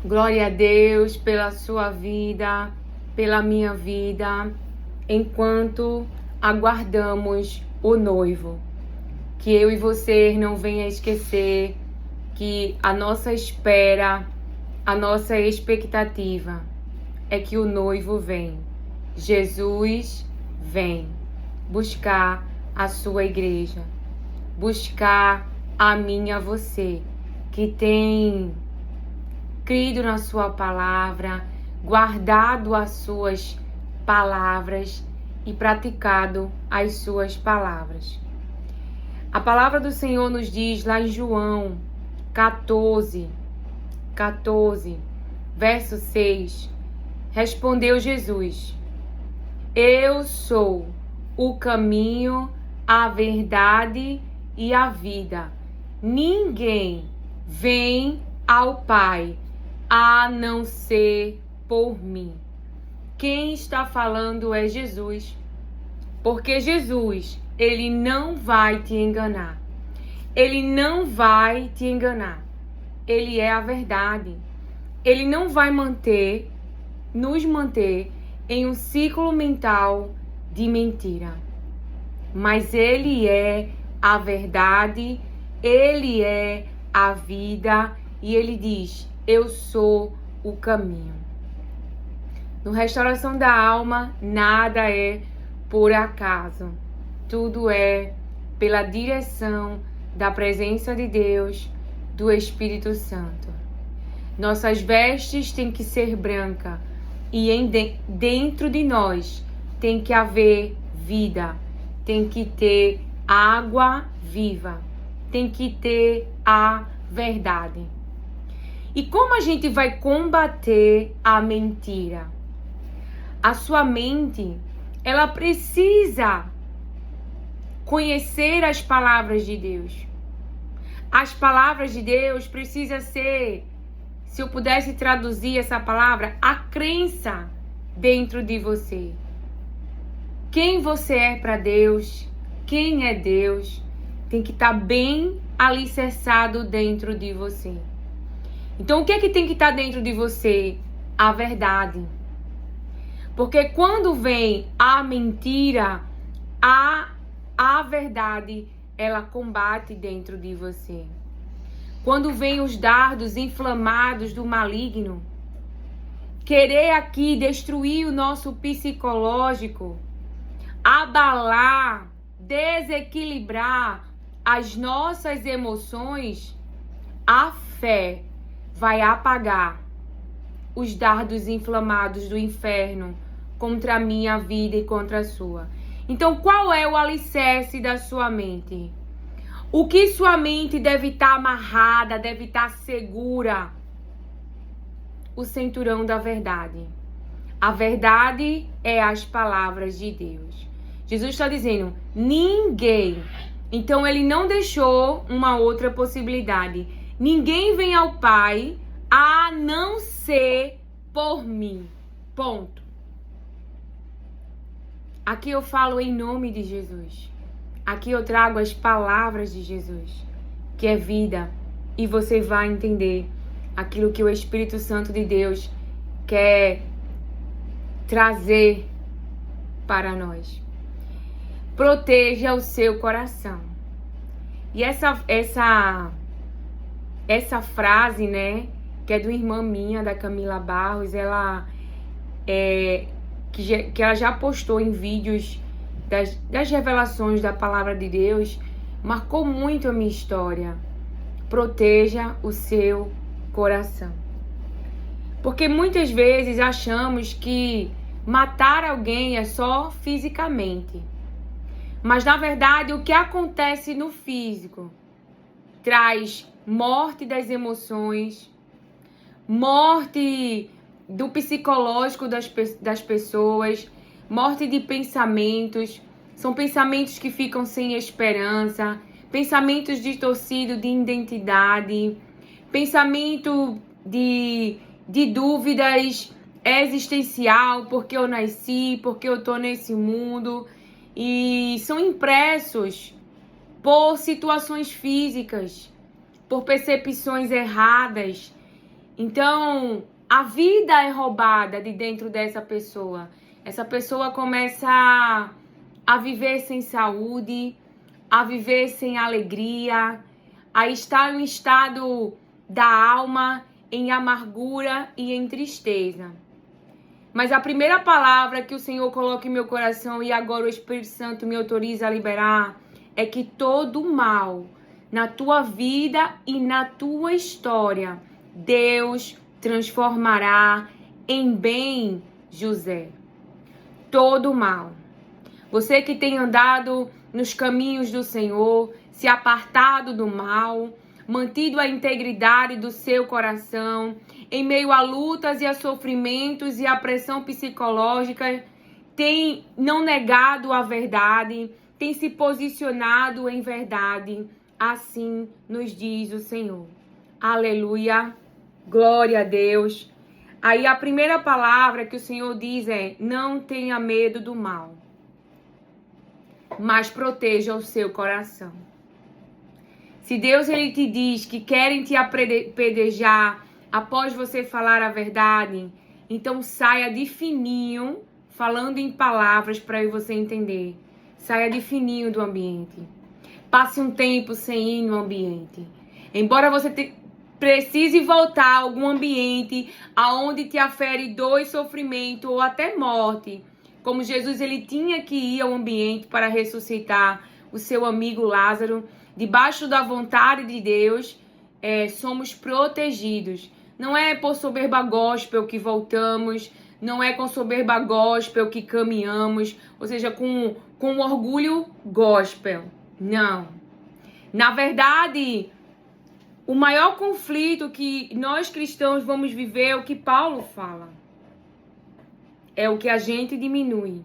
Glória a Deus pela sua vida, pela minha vida, enquanto aguardamos o noivo. Que eu e você não venha esquecer que a nossa espera, a nossa expectativa é que o noivo vem. Jesus vem buscar a sua igreja, buscar a mim e a você, que tem crido na sua palavra, guardado as suas palavras e praticado as suas palavras. A palavra do Senhor nos diz lá em João 14, verso 6, respondeu Jesus: Eu sou o caminho, a verdade e a vida. Ninguém vem ao Pai a não ser por mim. Quem está falando é Jesus. Porque Jesus, ele não vai te enganar. Ele não vai te enganar. Ele é a verdade. Ele não vai nos manter em um ciclo mental de mentira. Mas ele é a verdade, ele é a vida e ele diz: eu sou o caminho. No Restauração da Alma, nada é por acaso. Tudo é pela direção da presença de Deus, do Espírito Santo. Nossas vestes têm que ser brancas e dentro de nós tem que haver vida, tem que ter água viva, tem que ter a verdade. E como a gente vai combater a mentira? A sua mente, ela precisa conhecer as palavras de Deus. As palavras de Deus precisam ser, se eu pudesse traduzir essa palavra, a crença dentro de você. Quem você é para Deus, quem é Deus, tem que estar bem alicerçado dentro de você. Então, o que é que tem que estar dentro de você? A verdade. Porque quando vem a mentira, a verdade, ela combate dentro de você. Quando vem os dardos inflamados do maligno, querer aqui destruir o nosso psicológico, abalar, desequilibrar as nossas emoções, a fé vai apagar os dardos inflamados do inferno contra a minha vida e contra a sua. Então, qual é o alicerce da sua mente? O que sua mente deve estar amarrada, deve estar segura? O cinturão da verdade. A verdade é as palavras de Deus. Jesus está dizendo, ninguém. Então, ele não deixou uma outra possibilidade. Ninguém vem ao Pai a não ser por mim. Ponto. Aqui eu falo em nome de Jesus. Aqui eu trago as palavras de Jesus, que é vida. E você vai entender aquilo que o Espírito Santo de Deus quer trazer para nós. Proteja o seu coração. E essa frase, né, que é de uma irmã minha, da Camila Barros, ela que ela já postou em vídeos das revelações da palavra de Deus, marcou muito a minha história. Proteja o seu coração. Porque muitas vezes achamos que matar alguém é só fisicamente. Mas na verdade o que acontece no físico traz morte das emoções, morte do psicológico das pessoas, morte de pensamentos. São pensamentos que ficam sem esperança, pensamentos distorcidos de identidade, pensamento de dúvidas existencial, porque eu nasci, porque eu tô nesse mundo, e são impressos por situações físicas, por percepções erradas. Então, a vida é roubada de dentro dessa pessoa. Essa pessoa começa a viver sem saúde, a viver sem alegria, a estar em um estado da alma em amargura e em tristeza. Mas a primeira palavra que o Senhor coloca em meu coração e agora o Espírito Santo me autoriza a liberar é que todo mal na tua vida e na tua história, Deus transformará em bem, José. Todo mal. Você que tem andado nos caminhos do Senhor, se apartado do mal, mantido a integridade do seu coração, em meio a lutas e a sofrimentos e a pressão psicológica, tem não negado a verdade, tem se posicionado em verdade. Assim nos diz o Senhor. Aleluia. Glória a Deus. Aí a primeira palavra que o Senhor diz é: não tenha medo do mal, mas proteja o seu coração. Se Deus ele te diz que querem te apedrejar após você falar a verdade, então saia de fininho, falando em palavras para você entender. Saia de fininho do ambiente. Passe um tempo sem ir no ambiente. Embora você precise voltar a algum ambiente aonde te afere dor e sofrimento ou até morte, como Jesus ele tinha que ir ao ambiente para ressuscitar o seu amigo Lázaro, debaixo da vontade de Deus, somos protegidos. Não é por soberba gospel que voltamos, não é com soberba gospel que caminhamos, ou seja, com orgulho gospel. Não. Na verdade, o maior conflito que nós cristãos vamos viver é o que Paulo fala. É o que a gente diminui.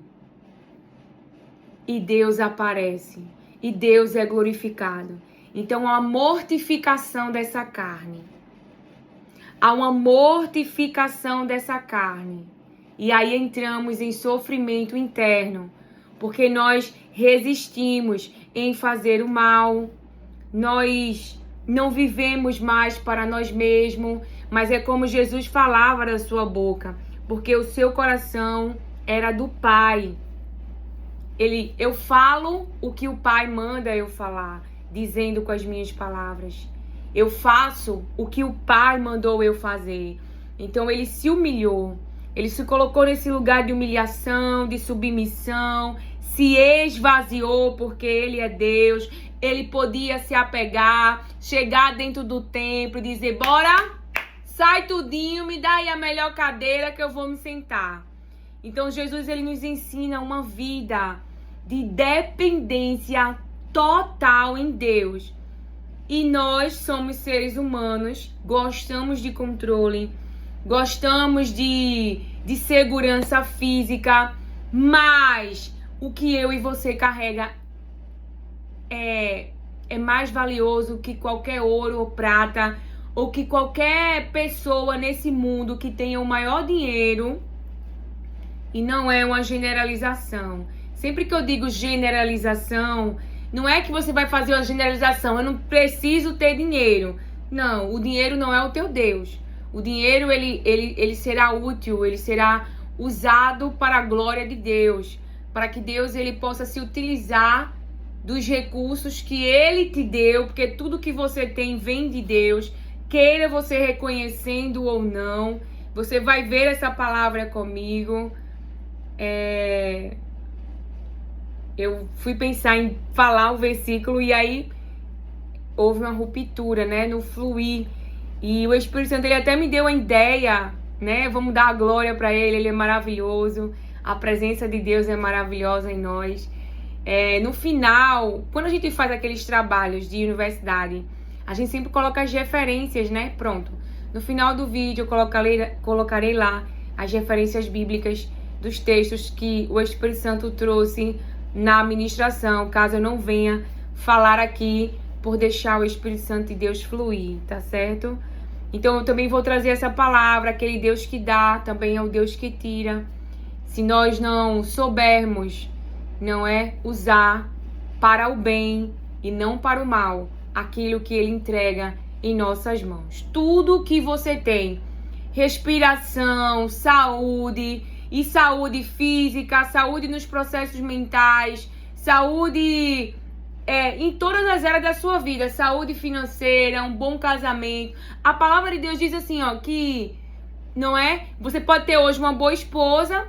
E Deus aparece. E Deus é glorificado. Então, há uma mortificação dessa carne. Há uma mortificação dessa carne. E aí entramos em sofrimento interno. Porque nós resistimos em fazer o mal. Nós não vivemos mais para nós mesmos. Mas é como Jesus falava da sua boca. Porque o seu coração era do Pai. Eu falo o que o Pai manda eu falar, dizendo com as minhas palavras. Eu faço o que o Pai mandou eu fazer. Então ele se humilhou. Ele se colocou nesse lugar de humilhação, de submissão, se esvaziou porque ele é Deus. Ele podia se apegar, chegar dentro do templo e dizer: bora, sai tudinho, me dá aí a melhor cadeira que eu vou me sentar. Então Jesus ele nos ensina uma vida de dependência total em Deus. E nós somos seres humanos, gostamos de controle, gostamos de segurança física, mas o que eu e você carrega é mais valioso que qualquer ouro ou prata, ou que qualquer pessoa nesse mundo que tenha o maior dinheiro. E não é uma generalização. Sempre que eu digo generalização, não é que você vai fazer uma generalização, eu não preciso ter dinheiro. Não, o dinheiro não é o teu Deus. O dinheiro, ele será útil, ele será usado para a glória de Deus. Para que Deus ele possa se utilizar dos recursos que ele te deu, porque tudo que você tem vem de Deus. Queira você reconhecendo ou não, você vai ver essa palavra comigo. Eu fui pensar em falar o versículo e aí houve uma ruptura, né, no fluir. E o Espírito Santo ele até me deu a ideia, né? Vamos dar a glória para ele é maravilhoso. A presença de Deus é maravilhosa em nós. No final, quando a gente faz aqueles trabalhos de universidade, a gente sempre coloca as referências, né? Pronto. No final do vídeo eu colocarei lá as referências bíblicas dos textos que o Espírito Santo trouxe na ministração, caso eu não venha falar aqui por deixar o Espírito Santo de Deus fluir, tá certo? Então eu também vou trazer essa palavra, aquele Deus que dá, também é o Deus que tira. Se nós não soubermos, não é, usar para o bem e não para o mal, aquilo que Ele entrega em nossas mãos. Tudo que você tem respiração, saúde, e saúde física, saúde nos processos mentais, saúde em todas as áreas da sua vida, saúde financeira, um bom casamento. A palavra de Deus diz assim, ó, que não é? Você pode ter hoje uma boa esposa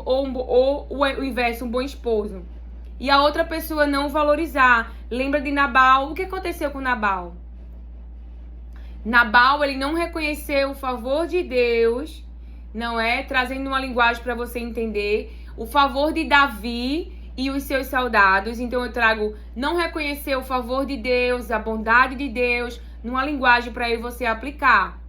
ou o inverso, um bom esposo. E a outra pessoa não valorizar. Lembra de Nabal? O que aconteceu com Nabal? Nabal, ele não reconheceu o favor de Deus, não é? Trazendo uma linguagem para você entender. O favor de Davi e os seus soldados. Então eu trago, não reconhecer o favor de Deus, a bondade de Deus, numa linguagem para você aplicar.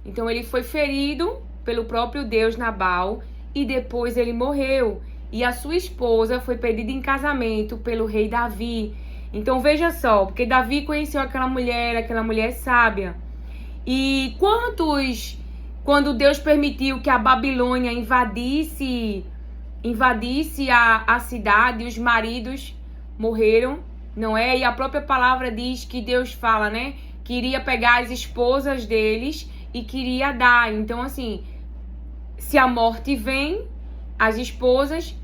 Então ele foi ferido pelo próprio Deus, Nabal, e depois ele morreu. E a sua esposa foi pedida em casamento pelo rei Davi. Então veja só, porque Davi conheceu aquela mulher sábia. E quando Deus permitiu que a Babilônia invadisse a cidade, os maridos morreram, não é? E a própria palavra diz que Deus fala, né? Que iria pegar as esposas deles e queria dar. Então, assim, se a morte vem, as esposas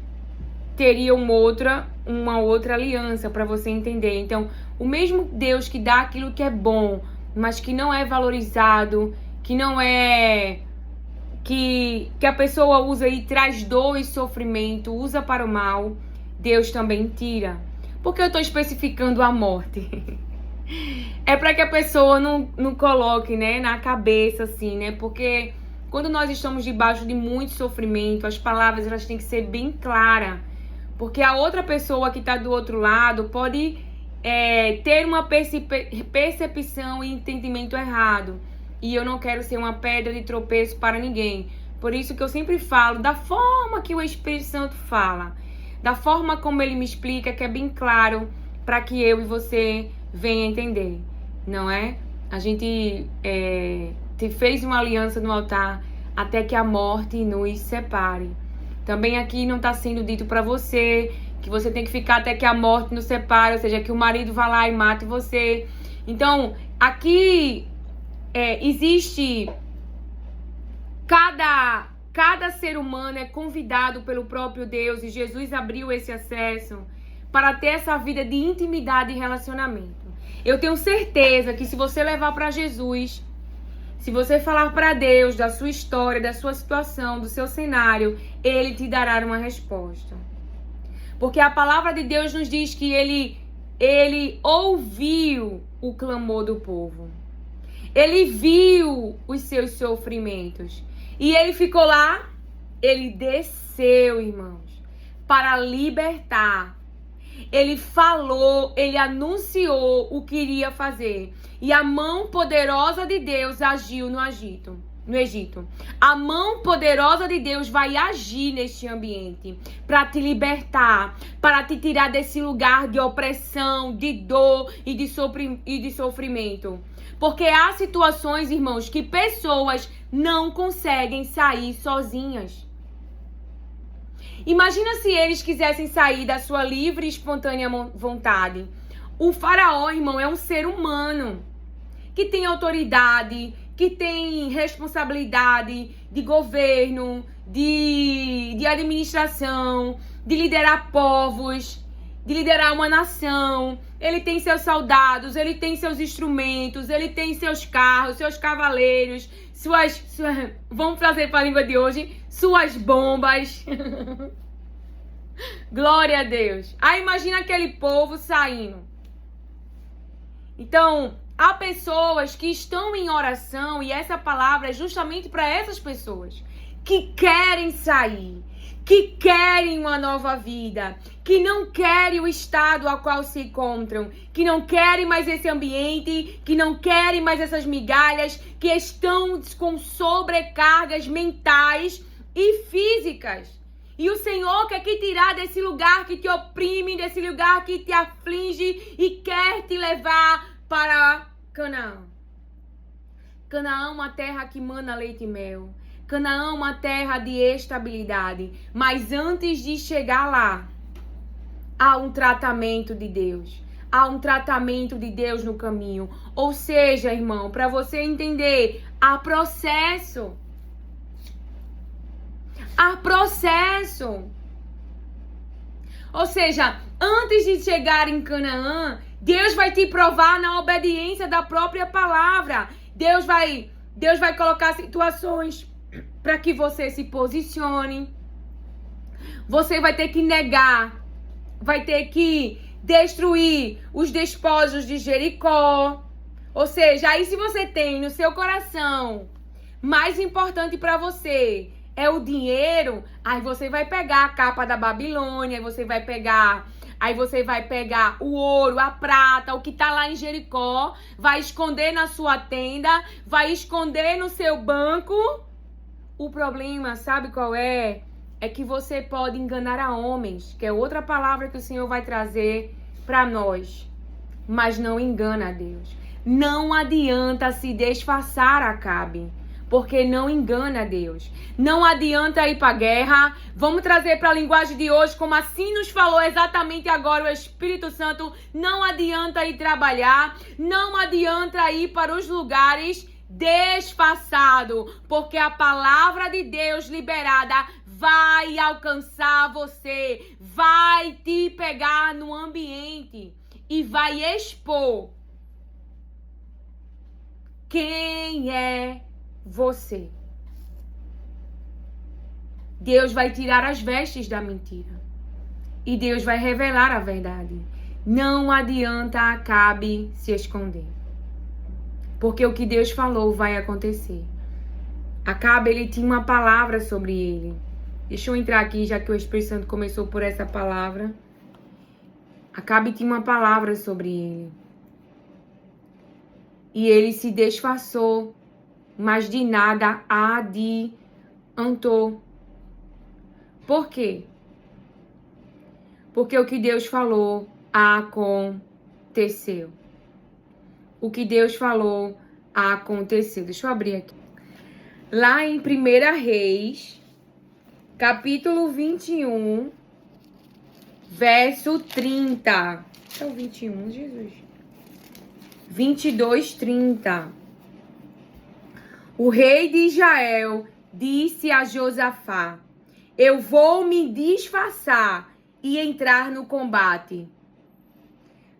teriam uma outra aliança, para você entender. Então, o mesmo Deus que dá aquilo que é bom, mas que não é valorizado, que não é... Que a pessoa usa e traz dor e sofrimento, usa para o mal, Deus também tira. Por que eu estou especificando a morte? É para que a pessoa não coloque, né, na cabeça, assim, né? Porque quando nós estamos debaixo de muito sofrimento, as palavras elas têm que ser bem claras. Porque a outra pessoa que está do outro lado pode ter uma percepção e entendimento errado. E eu não quero ser uma pedra de tropeço para ninguém. Por isso que eu sempre falo da forma que o Espírito Santo fala. Da forma como ele me explica, que é bem claro para que eu e você venha entender. Não é? A gente fez uma aliança no altar até que a morte nos separe. Também aqui não está sendo dito para você que você tem que ficar até que a morte nos separe. Ou seja, que o marido vá lá e mate você. Então, aqui... existe cada ser humano é convidado pelo próprio Deus, e Jesus abriu esse acesso para ter essa vida de intimidade e relacionamento. Eu tenho certeza que se você levar para Jesus, se você falar para Deus da sua história, da sua situação, do seu cenário, Ele te dará uma resposta. Porque a palavra de Deus nos diz que Ele ouviu o clamor do povo. Ele viu os seus sofrimentos. E ele ficou lá. Ele desceu, irmãos, para libertar. Ele falou, ele anunciou o que iria fazer. E a mão poderosa de Deus agiu no Egito. A mão poderosa de Deus vai agir neste ambiente para te libertar, para te tirar desse lugar de opressão, de dor e de sofrimento. Porque há situações, irmãos, que pessoas não conseguem sair sozinhas. Imagina se eles quisessem sair da sua livre e espontânea vontade. O faraó, irmão, é um ser humano que tem autoridade, que tem responsabilidade de governo, de administração, de liderar povos, de liderar uma nação. Ele tem seus soldados, ele tem seus instrumentos, ele tem seus carros, seus cavaleiros, vamos trazer para a língua de hoje, suas bombas. Glória a Deus. Aí imagina aquele povo saindo. Então, há pessoas que estão em oração, e essa palavra é justamente para essas pessoas que querem sair, que querem uma nova vida, que não querem o estado ao qual se encontram, que não querem mais esse ambiente, que não querem mais essas migalhas, que estão com sobrecargas mentais e físicas. E o Senhor quer te tirar desse lugar que te oprime, desse lugar que te aflige e quer te levar para Canaã. Canaã é uma terra que mana leite e mel. Canaã é uma terra de estabilidade. Mas antes de chegar lá, há um tratamento de Deus. Há um tratamento de Deus no caminho. Ou seja, irmão, para você entender, há processo. Há processo. Ou seja, antes de chegar em Canaã, Deus vai te provar na obediência da própria palavra. Deus vai colocar situações para que você se posicione. Você vai ter que negar, vai ter que destruir os despojos de Jericó. Ou seja, aí se você tem no seu coração mais importante para você é o dinheiro, aí você vai pegar a capa da Babilônia, aí você vai pegar o ouro, a prata, o que tá lá em Jericó, vai esconder na sua tenda, vai esconder no seu banco. O problema, sabe qual é? É que você pode enganar a homens, que é outra palavra que o Senhor vai trazer para nós. Mas não engana a Deus. Não adianta se disfarçar, Acabe, porque não engana a Deus. Não adianta ir para a guerra. Vamos trazer para a linguagem de hoje, como assim nos falou exatamente agora o Espírito Santo. Não adianta ir trabalhar. Não adianta ir para os lugares disfarçado, porque a palavra de Deus liberada vai alcançar você, vai te pegar no ambiente e vai expor quem é você. Deus vai tirar as vestes da mentira e Deus vai revelar a verdade. Não adianta Acabe se esconder, porque o que Deus falou vai acontecer. Acabe, ele tinha uma palavra sobre ele. Deixa eu entrar aqui, já que o Espírito Santo começou por essa palavra. Acabe tinha uma palavra sobre ele. E ele se disfarçou, mas de nada adiantou. Por quê? Porque o que Deus falou aconteceu. O que Deus falou aconteceu. Deixa eu abrir aqui. Lá em 1 Reis, capítulo 21, verso 30. É o 21, Jesus. 22, 30. O rei de Israel disse a Josafá: eu vou me disfarçar e entrar no combate.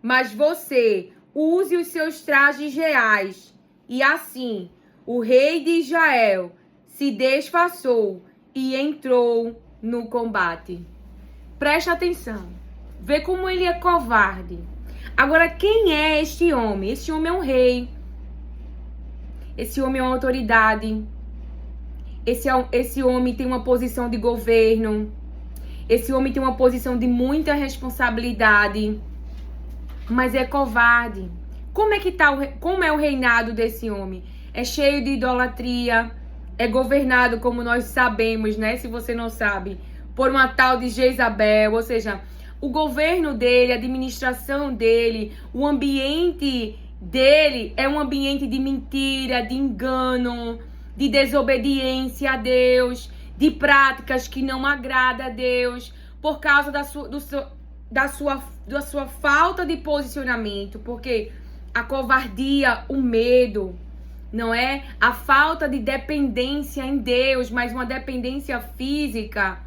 Mas você use os seus trajes reais. E assim, o rei de Israel se disfarçou e entrou no combate. Preste atenção. Vê como ele é covarde. Agora, quem é este homem? Este homem é um rei. Esse homem é uma autoridade. Esse homem tem uma posição de governo. Esse homem tem uma posição de muita responsabilidade. Mas é covarde. Como é o reinado desse homem? É cheio de idolatria. É governado, como nós sabemos, né? Se você não sabe, por uma tal de Jezabel. Ou seja, o governo dele, a administração dele, o ambiente dele é um ambiente de mentira, de engano, de desobediência a Deus, de práticas que não agradam a Deus, por causa da sua falta de posicionamento, porque a covardia, o medo, não é? A falta de dependência em Deus, mas uma dependência física,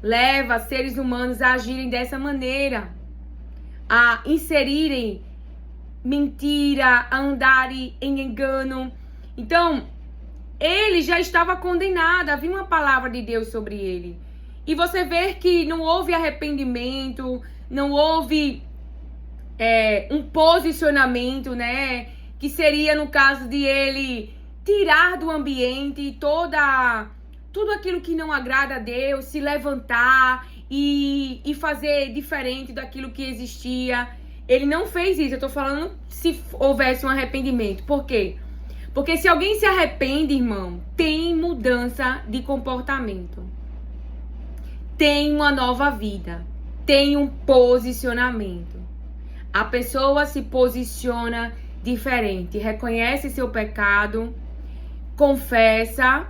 leva seres humanos a agirem dessa maneira, a inserirem mentira, a andarem em engano. Então, ele já estava condenado, havia uma palavra de Deus sobre ele. E você vê que não houve arrependimento, não houve um posicionamento, né? Que seria no caso de ele tirar do ambiente tudo aquilo que não agrada a Deus, se levantar e fazer diferente daquilo que existia. Ele não fez isso. Eu tô falando se houvesse um arrependimento. Por quê? Porque se alguém se arrepende, irmão, tem mudança de comportamento. Tem uma nova vida. Tem um posicionamento. A pessoa se posiciona diferente. Reconhece seu pecado, confessa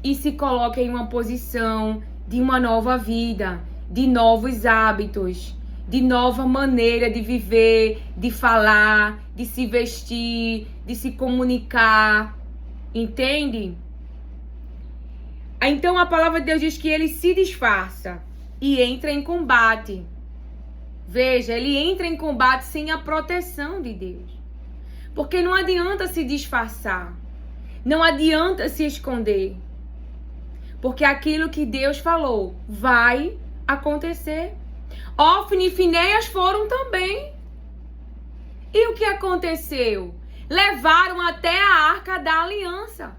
e se coloca em uma posição de uma nova vida, de novos hábitos, de nova maneira de viver, de falar, de se vestir, de se comunicar. Entende? Então a palavra de Deus diz que ele se disfarça e entra em combate. Veja, ele entra em combate sem a proteção de Deus. Porque não adianta se disfarçar. Não adianta se esconder. Porque aquilo que Deus falou vai acontecer. Ofni e Finéias foram também. E o que aconteceu? Levaram até a Arca da Aliança.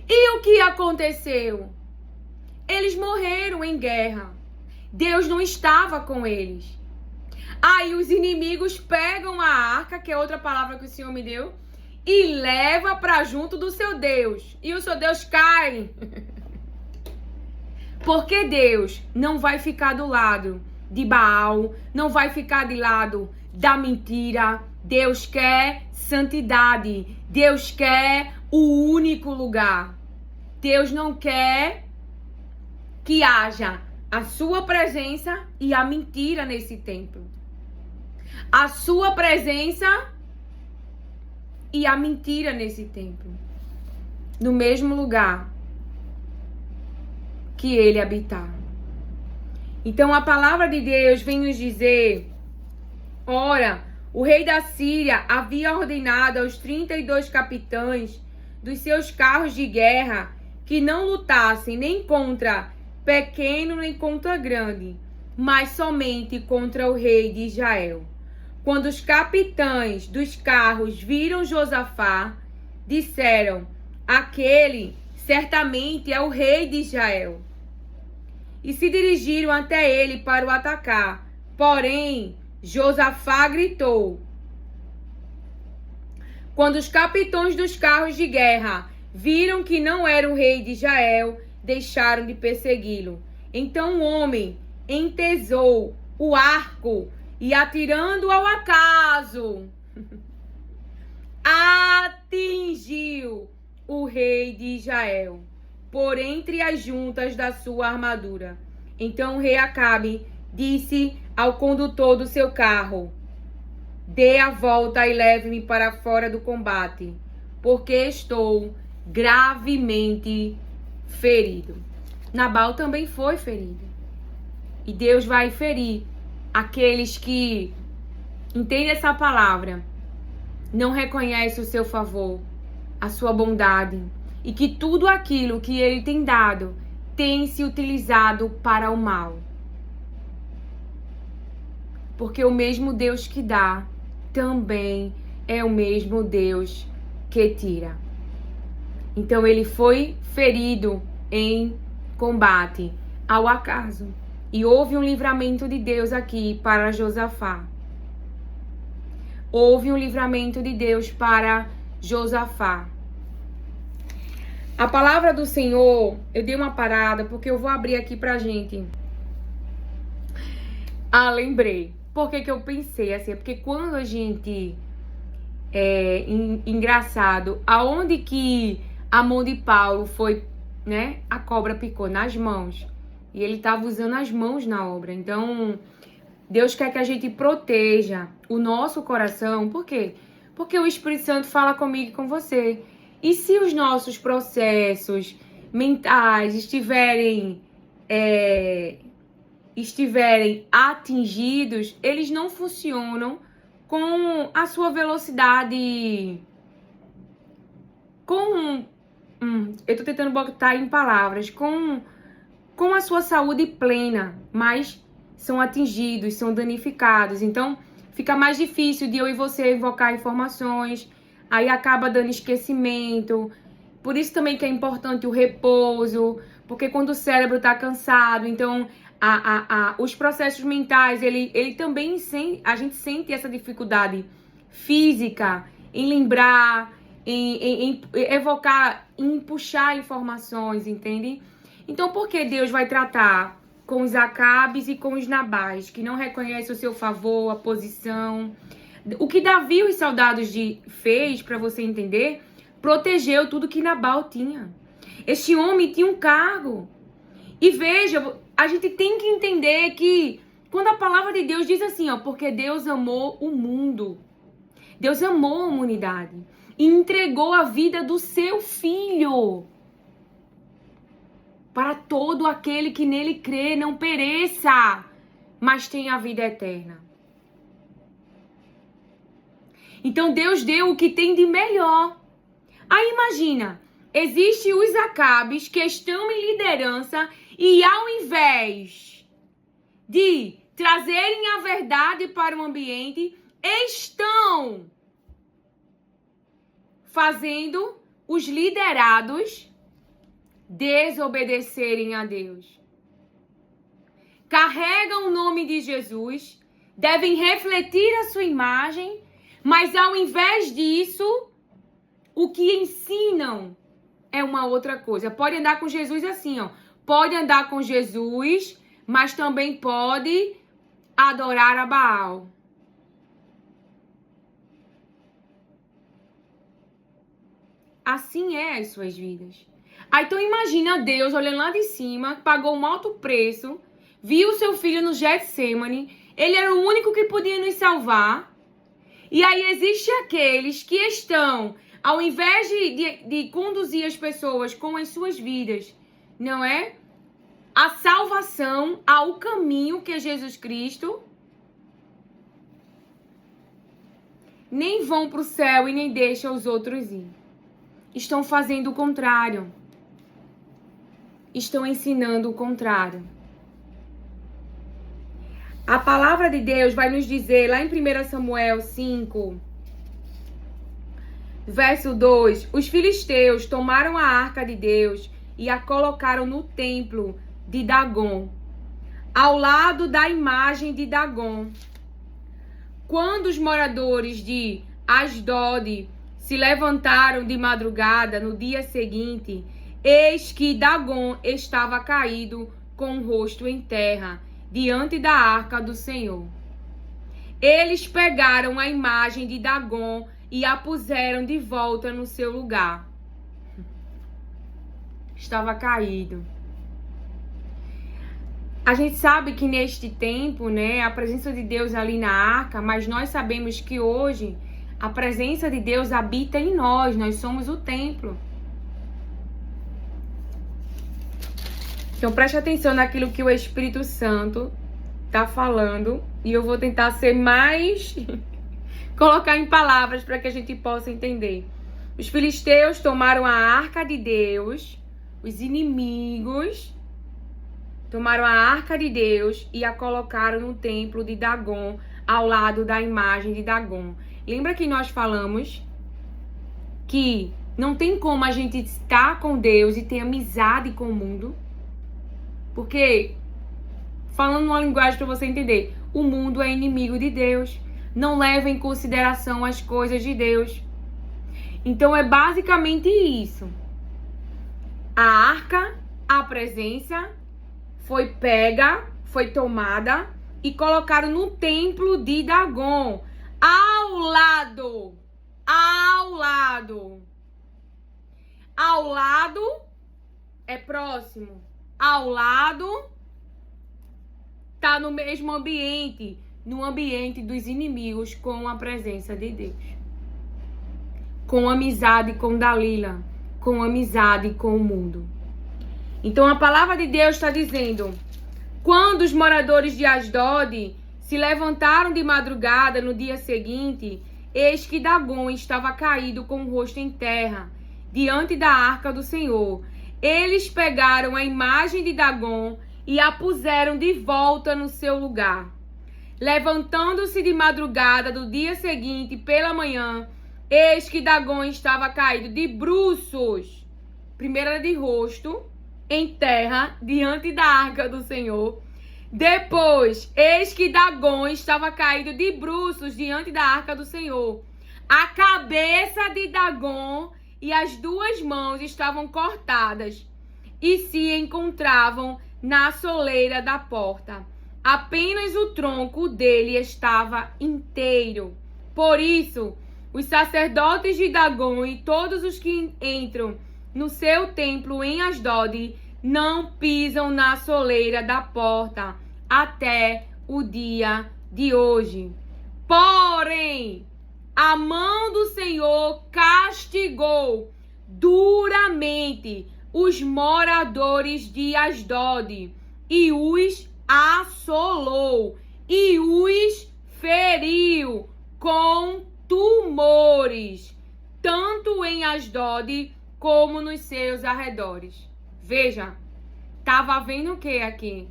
E o que aconteceu? Eles morreram em guerra. Deus não estava com eles. Aí os inimigos pegam a arca, que é outra palavra que o Senhor me deu, e leva para junto do seu Deus. E o seu Deus cai. Porque Deus não vai ficar do lado de Baal, não vai ficar de lado da mentira. Deus quer santidade. Deus quer o único lugar. Deus não quer que haja a sua presença e a mentira nesse templo. A sua presença e a mentira nesse templo. No mesmo lugar que ele habitar. Então a palavra de Deus vem nos dizer: ora, o rei da Síria havia ordenado aos 32 capitães dos seus carros de guerra que não lutassem nem contra pequeno nem contra grande, mas somente contra o rei de Israel. Quando os capitães dos carros viram Josafá, disseram: aquele certamente é o rei de Israel. E se dirigiram até ele para o atacar. Porém, Josafá gritou. Quando os capitães dos carros de guerra viram que não era o rei de Israel, deixaram de persegui-lo. Então o homem entesou o arco e, atirando ao acaso, atingiu o rei de Israel por entre as juntas da sua armadura. Então o rei Acabe disse ao condutor do seu carro: dê a volta e leve-me para fora do combate, porque estou gravemente ferido. Nabal também foi ferido. E Deus vai ferir aqueles que entendem essa palavra, não reconhecem o seu favor, a sua bondade, e que tudo aquilo que ele tem dado tem se utilizado para o mal. Porque o mesmo Deus que dá também é o mesmo Deus que tira. Então ele foi ferido em combate ao acaso. E houve um livramento de Deus aqui para Josafá. Houve um livramento de Deus para Josafá. A palavra do Senhor, eu dei uma parada porque eu vou abrir aqui pra gente. Lembrei. Por que eu pensei assim? Porque quando a gente... engraçado, aonde que a mão de Paulo foi, né? A cobra picou nas mãos. E ele estava usando as mãos na obra. Então, Deus quer que a gente proteja o nosso coração. Por quê? Porque o Espírito Santo fala comigo e com você. E se os nossos processos mentais estiverem atingidos, eles não funcionam com a sua velocidade, eu tô tentando botar em palavras, com a sua saúde plena, mas são atingidos, são danificados. Então, fica mais difícil de eu e você invocar informações, aí acaba dando esquecimento. Por isso também que é importante o repouso, porque quando o cérebro tá cansado, então os processos mentais, ele também a gente sente essa dificuldade física em lembrar, em evocar, em puxar informações, entende? Então, por que Deus vai tratar com os Acabes e com os Nabais, que não reconhecem o seu favor, a posição? O que Davi e os soldados fez, para você entender, protegeu tudo que Nabal tinha. Este homem tinha um cargo. E veja, a gente tem que entender que quando a palavra de Deus diz assim, porque Deus amou o mundo, Deus amou a humanidade e entregou a vida do seu filho. para todo aquele que nele crê não pereça, mas tenha a vida eterna. Então Deus deu o que tem de melhor. Aí imagina, existem os Acabes que estão em liderança e ao invés de trazerem a verdade para o ambiente, estão fazendo os liderados desobedecerem a Deus. Carregam o nome de Jesus, devem refletir a sua imagem, mas ao invés disso, o que ensinam é uma outra coisa. Pode andar com Jesus assim, ó. Pode andar com Jesus, mas também pode adorar a Baal. Assim é as suas vidas. Aí então imagina Deus olhando lá de cima, pagou um alto preço, viu o seu filho no Getsemane, ele era o único que podia nos salvar. E aí existem aqueles que estão, ao invés de conduzir as pessoas com as suas vidas, não é? A salvação, ao caminho que é Jesus Cristo, nem vão para o céu e nem deixam os outros ir. Estão fazendo o contrário. Estão ensinando o contrário. A palavra de Deus vai nos dizer, lá em 1 Samuel 5, verso 2, os filisteus tomaram a arca de Deus e a colocaram no templo de Dagom, ao lado da imagem de Dagom. Quando os moradores de Asdod se levantaram de madrugada no dia seguinte, eis que Dagom estava caído com o rosto em terra, diante da arca do Senhor. Eles pegaram a imagem de Dagom e a puseram de volta no seu lugar. Estava caído. A gente sabe que neste tempo, né, a presença de Deus ali na arca, mas nós sabemos que hoje a presença de Deus habita em nós somos o templo. Então preste atenção naquilo que o Espírito Santo está falando e eu vou tentar ser mais... colocar em palavras para que a gente possa entender. Os filisteus tomaram a arca de Deus, os inimigos tomaram a arca de Deus e a colocaram no templo de Dagom, ao lado da imagem de Dagom. Lembra que nós falamos que não tem como a gente estar com Deus e ter amizade com o mundo? Porque, falando uma linguagem para você entender, o mundo é inimigo de Deus. Não leva em consideração as coisas de Deus. Então é basicamente isso. A arca, a presença, foi pega, foi tomada e colocaram no templo de Dagom, ao lado é próximo, ao lado tá no mesmo ambiente, no ambiente dos inimigos, com a presença de Deus, com amizade com Dalila, com amizade com o mundo. Então a palavra de Deus está dizendo: quando os moradores de Asdod se levantaram de madrugada no dia seguinte, eis que Dagom estava caído com o rosto em terra, diante da arca do Senhor. Eles pegaram a imagem de Dagom e a puseram de volta no seu lugar. Levantando-se de madrugada do dia seguinte, pela manhã, eis que Dagom estava caído de bruços, primeiro era de rosto, em terra, diante da arca do Senhor. Depois, eis que Dagom estava caído de bruços diante da arca do Senhor. A cabeça de Dagom e as duas mãos estavam cortadas e se encontravam na soleira da porta. Apenas o tronco dele estava inteiro. Por isso, os sacerdotes de Dagom e todos os que entram no seu templo em Asdod não pisam na soleira da porta até o dia de hoje. Porém, a mão do Senhor castigou duramente os moradores de Asdod e os assolou e os feriu com tumores, tanto em Asdod como nos seus arredores. Veja, estava havendo o que aqui?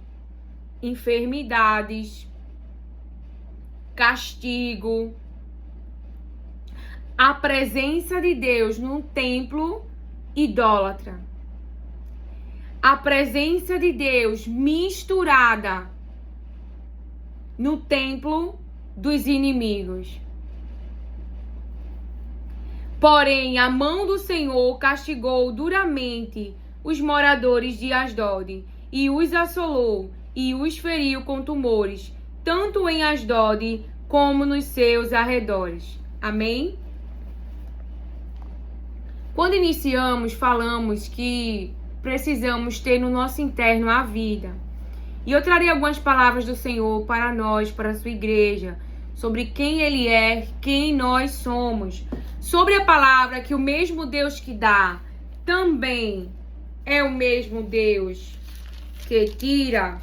Enfermidades, castigo, a presença de Deus num templo idólatra. A presença de Deus misturada no templo dos inimigos. Porém, a mão do Senhor castigou duramente os moradores de Asdod e os assolou e os feriu com tumores, tanto em Asdod como nos seus arredores. Amém? Quando iniciamos, falamos que precisamos ter no nosso interno a vida. E eu trarei algumas palavras do Senhor para nós, para a sua igreja, sobre quem Ele é, quem nós somos. Sobre a palavra que o mesmo Deus que dá também é o mesmo Deus que tira.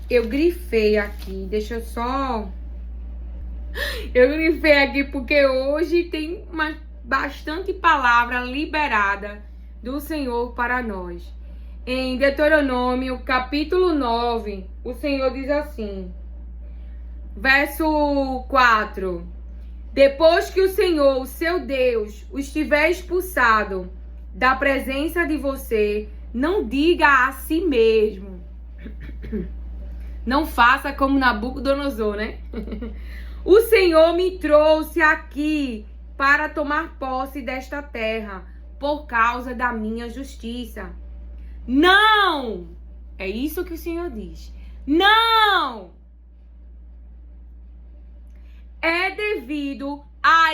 Eu grifei aqui, deixa eu só... Eu grifei aqui porque hoje tem bastante palavra liberada do Senhor para nós. Em Deuteronômio, capítulo 9, o Senhor diz assim, verso 4: Depois que o Senhor, seu Deus, os tiver expulsado da presença de você, não diga a si mesmo. Não faça como Nabucodonosor, né? O Senhor me trouxe aqui para tomar posse desta terra, por causa da minha justiça. Não! É isso que o Senhor diz. Não! É devido à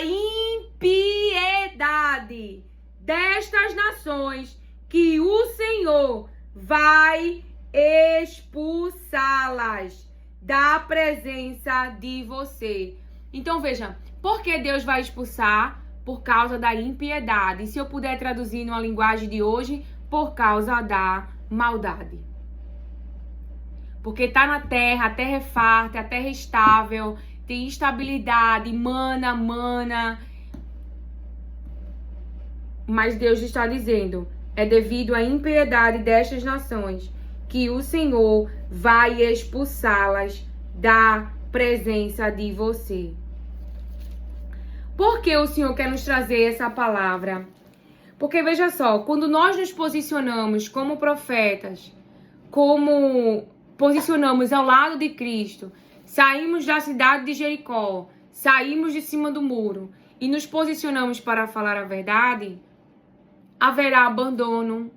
impiedade destas nações que o Senhor vai expulsá-las da presença de você. Então veja, por que Deus vai expulsar? Por causa da impiedade. E se eu puder traduzir numa linguagem de hoje, por causa da maldade. Porque está na terra, a terra é farta, a terra é estável, tem estabilidade, mana. Mas Deus está dizendo, é devido à impiedade destas nações que o Senhor vai expulsá-las da presença de você. Por que o Senhor quer nos trazer essa palavra? Porque veja só, quando nós nos posicionamos como profetas, como posicionamos ao lado de Cristo, saímos da cidade de Jericó, saímos de cima do muro e nos posicionamos para falar a verdade, haverá abandono,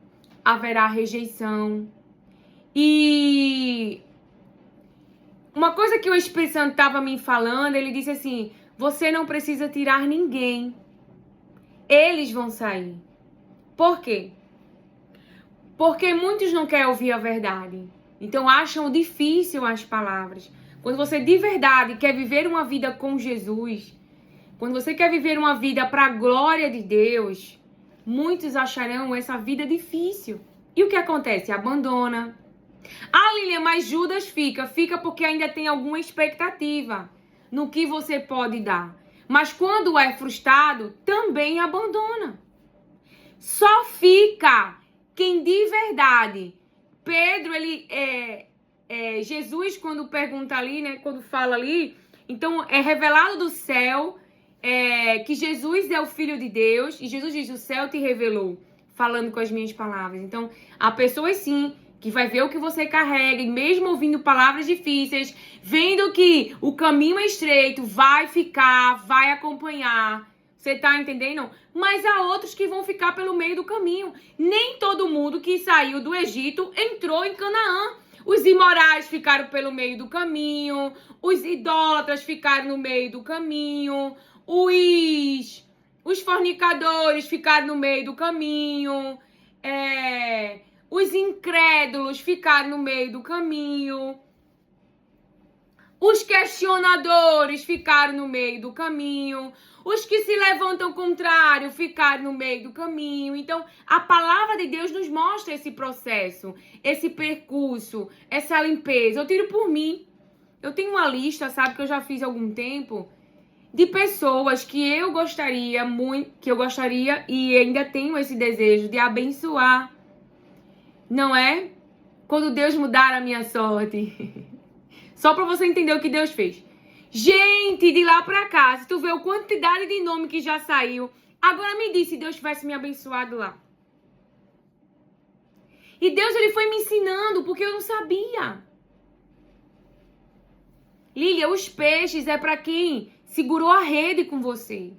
haverá rejeição. E uma coisa que o Espírito Santo estava me falando, ele disse assim, você não precisa tirar ninguém, eles vão sair. Por quê? Porque muitos não querem ouvir a verdade. Então acham difícil as palavras. Quando você de verdade quer viver uma vida com Jesus, quando você quer viver uma vida para a glória de Deus, muitos acharão essa vida difícil. E o que acontece? Abandona. Ah, Lilian, mas Judas fica porque ainda tem alguma expectativa no que você pode dar. Mas quando é frustrado, também abandona. Só fica quem de verdade. Pedro, Jesus, quando pergunta ali, né? Quando fala ali, então é revelado do céu que Jesus é o Filho de Deus. E Jesus diz, o céu te revelou, falando com as minhas palavras. Então, há pessoas sim que vai ver o que você carrega, e mesmo ouvindo palavras difíceis, vendo que o caminho é estreito, vai ficar, vai acompanhar. Você tá entendendo? Mas há outros que vão ficar pelo meio do caminho. Nem todo mundo que saiu do Egito entrou em Canaã. Os imorais ficaram pelo meio do caminho, os idólatras ficaram no meio do caminho, os fornicadores ficaram no meio do caminho, os incrédulos ficaram no meio do caminho, os questionadores ficaram no meio do caminho, os que se levantam contrário ficaram no meio do caminho. Então, a palavra de Deus nos gosto desse processo, esse percurso, essa limpeza. Eu tiro por mim. Eu tenho uma lista, sabe, que eu já fiz há algum tempo, de pessoas que eu gostaria muito, que eu gostaria e ainda tenho esse desejo de abençoar. Não é? Quando Deus mudar a minha sorte. Só pra você entender o que Deus fez. Gente, de lá pra cá, se tu vê a quantidade de nome que já saiu, agora me diz se Deus tivesse me abençoado lá. E Deus, ele foi me ensinando, porque eu não sabia. Lília, os peixes é pra quem segurou a rede com você.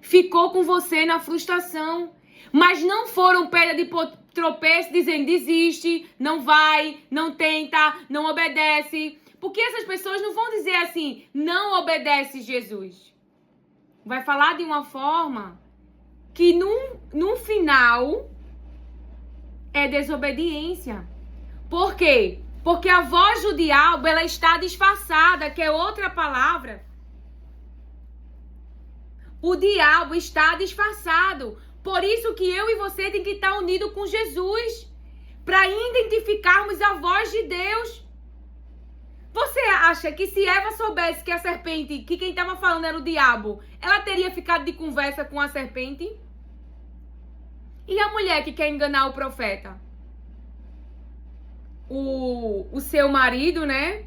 Ficou com você na frustração. Mas não foram pedra de tropeço dizendo desiste, não vai, não tenta, não obedece. Porque essas pessoas não vão dizer assim, não obedece Jesus. Vai falar de uma forma que num final é desobediência. Por quê? Porque a voz do diabo, ela está disfarçada, que é outra palavra. O diabo está disfarçado. Por isso que eu e você tem que estar unido com Jesus. Para identificarmos a voz de Deus. Você acha que se Eva soubesse que a serpente, que quem estava falando era o diabo, ela teria ficado de conversa com a serpente? E a mulher que quer enganar o profeta? O seu marido, né?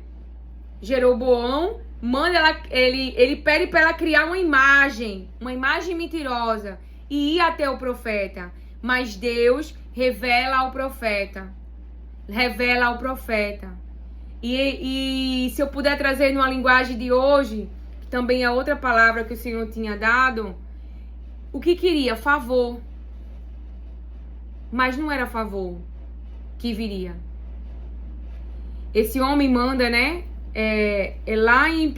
Jeroboão, manda ele pede para ela criar uma imagem mentirosa e ir até o profeta. Mas Deus revela ao profeta. E se eu puder trazer numa linguagem de hoje, que também é outra palavra que o Senhor tinha dado, o que queria? Favor. Mas não era favor que viria. Esse homem manda, né? É lá em 1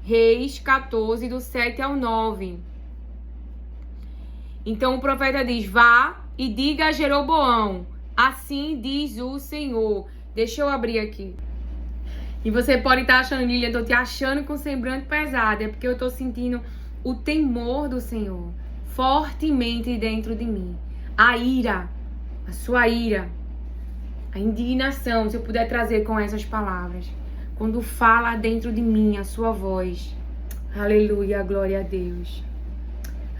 Reis 14, do 7 ao 9. Então o profeta diz, vá e diga a Jeroboão, assim diz o Senhor. Deixa eu abrir aqui. E você pode estar achando, Lilian, eu tô te achando com semblante pesado. É porque eu tô sentindo o temor do Senhor fortemente dentro de mim. A ira, a sua ira, a indignação, se eu puder trazer com essas palavras. Quando fala dentro de mim a sua voz. Aleluia, glória a Deus.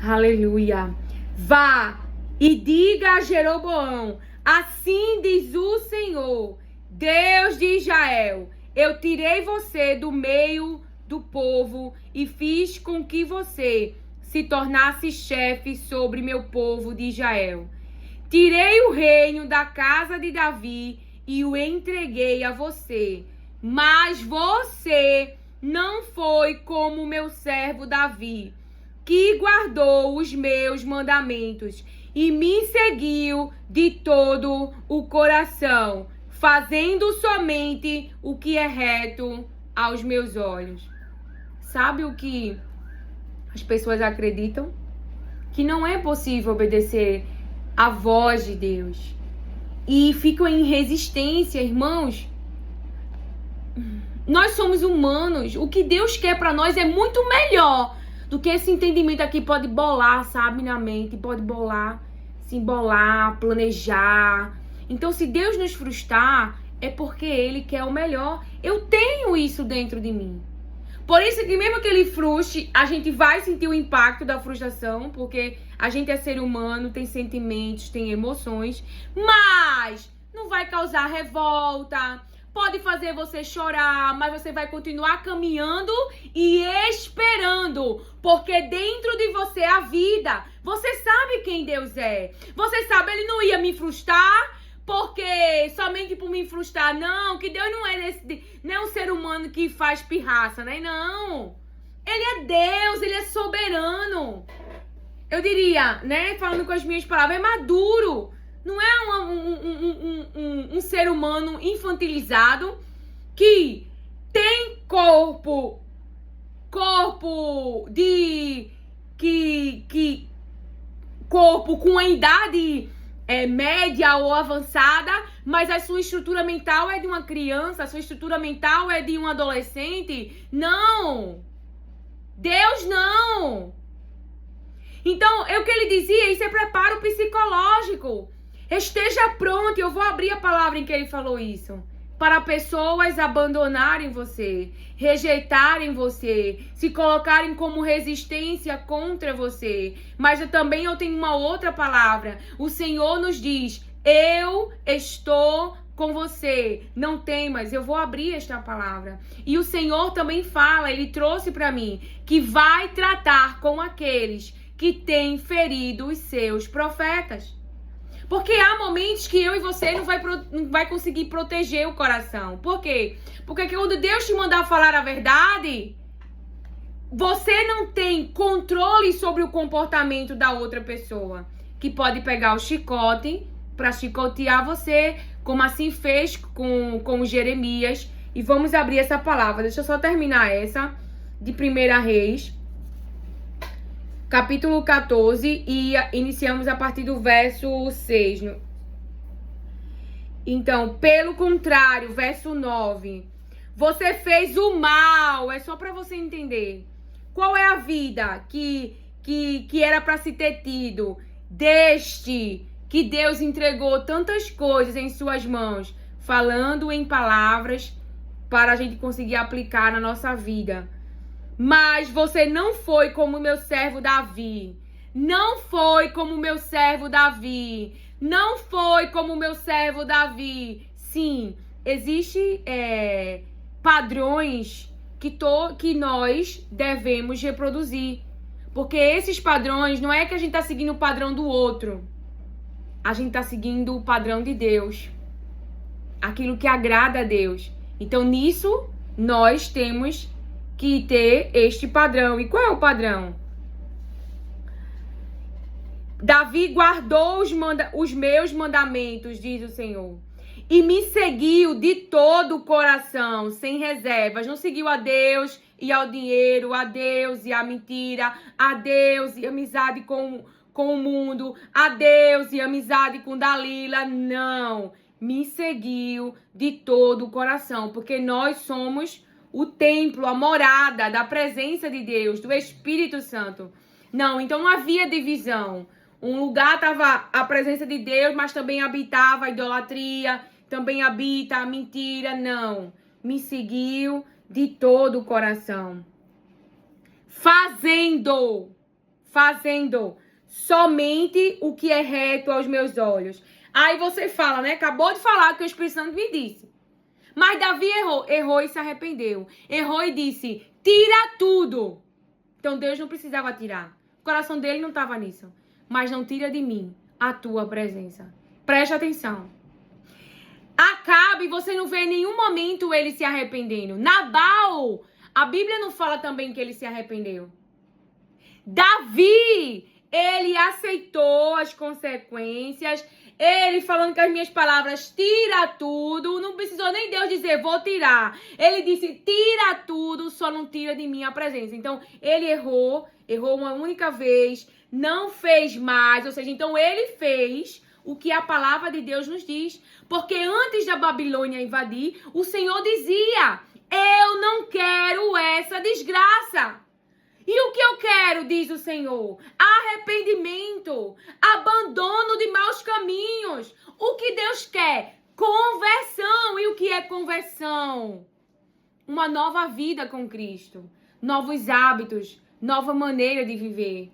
Aleluia. Vá e diga a Jeroboão, assim diz o Senhor, Deus de Israel, eu tirei você do meio do povo e fiz com que você se tornasse chefe sobre meu povo de Israel. Tirei o reino da casa de Davi e o entreguei a você. Mas você não foi como meu servo Davi, que guardou os meus mandamentos e me seguiu de todo o coração, fazendo somente o que é reto aos meus olhos. Sabe o que as pessoas acreditam? Que não é possível obedecer a voz de Deus. E ficam em resistência, irmãos. Nós somos humanos. O que Deus quer para nós é muito melhor do que esse entendimento aqui pode bolar, sabe, na mente. Pode bolar, se embolar, planejar. Então, se Deus nos frustrar, é porque Ele quer o melhor. Eu tenho isso dentro de mim. Por isso que mesmo que Ele frustre, a gente vai sentir o impacto da frustração, porque a gente é ser humano, tem sentimentos, tem emoções, mas não vai causar revolta, pode fazer você chorar, mas você vai continuar caminhando e esperando, porque dentro de você é a vida. Você sabe quem Deus é. Você sabe, Ele não ia me frustrar, porque somente por me frustrar, não, que Deus não é um ser humano que faz pirraça, né? Não. Ele é Deus, Ele é soberano. Eu diria, né, falando com as minhas palavras, é maduro. Não é um ser humano infantilizado que tem corpo com a idade média ou avançada, mas a sua estrutura mental é de uma criança, a sua estrutura mental é de um adolescente. Não! Deus não! Então, é o que ele dizia, isso é preparo psicológico. Esteja pronto, eu vou abrir a palavra em que ele falou isso. Para pessoas abandonarem você, rejeitarem você, se colocarem como resistência contra você. Mas eu tenho uma outra palavra. O Senhor nos diz, eu estou com você, não temas, eu vou abrir esta palavra. E o Senhor também fala, ele trouxe para mim, que vai tratar com aqueles que têm ferido os seus profetas. Porque há momentos que eu e você não vai conseguir proteger o coração. Por quê? Porque quando Deus te mandar falar a verdade, você não tem controle sobre o comportamento da outra pessoa, que pode pegar o chicote para chicotear você, como assim fez com Jeremias. E vamos abrir essa palavra. Deixa eu só terminar essa de 1 Reis, capítulo 14, e iniciamos a partir do verso 6. Então, pelo contrário, verso 9. Você fez o mal, é só para você entender. Qual é a vida que era para se ter tido? Deste que Deus entregou tantas coisas em suas mãos, falando em palavras para a gente conseguir aplicar na nossa vida. Mas você não foi como o meu servo Davi. Não foi como o meu servo Davi. Não foi como o meu servo Davi. Sim, existem padrões que nós devemos reproduzir. Porque esses padrões, não é que a gente está seguindo o padrão do outro. A gente está seguindo o padrão de Deus. Aquilo que agrada a Deus. Então, nisso, nós temos que ter este padrão. E qual é o padrão? Davi guardou os meus mandamentos, diz o Senhor, e me seguiu de todo o coração, sem reservas. Não seguiu a Deus e ao dinheiro, a Deus e a mentira, a Deus e amizade com o mundo, a Deus e amizade com Dalila. Não, me seguiu de todo o coração, porque nós somos o templo, a morada da presença de Deus, do Espírito Santo. Não, então não havia divisão. Um lugar estava a presença de Deus, mas também habitava a idolatria, também habita a mentira. Não, me seguiu de todo o coração. Fazendo somente o que é reto aos meus olhos. Aí você fala, né? Acabou de falar que o Espírito Santo me disse. Mas Davi errou e se arrependeu. Errou e disse, tira tudo. Então Deus não precisava tirar. O coração dele não estava nisso. Mas não tira de mim a tua presença. Preste atenção. Acabe, você não vê em nenhum momento ele se arrependendo. Nabal, a Bíblia não fala também que ele se arrependeu. Davi, ele aceitou as consequências. Ele falando com as minhas palavras, tira tudo. Não precisou nem Deus dizer, vou tirar. Ele disse, tira tudo, só não tira de mim a presença. Então, ele errou uma única vez, não fez mais. Ou seja, então ele fez o que a palavra de Deus nos diz. Porque antes da Babilônia invadir, o Senhor dizia, eu não quero essa desgraça. E o que eu quero, diz o Senhor? Arrependimento, abandono de maus caminhos. O que Deus quer? Conversão. E o que é conversão? Uma nova vida com Cristo, novos hábitos, nova maneira de viver.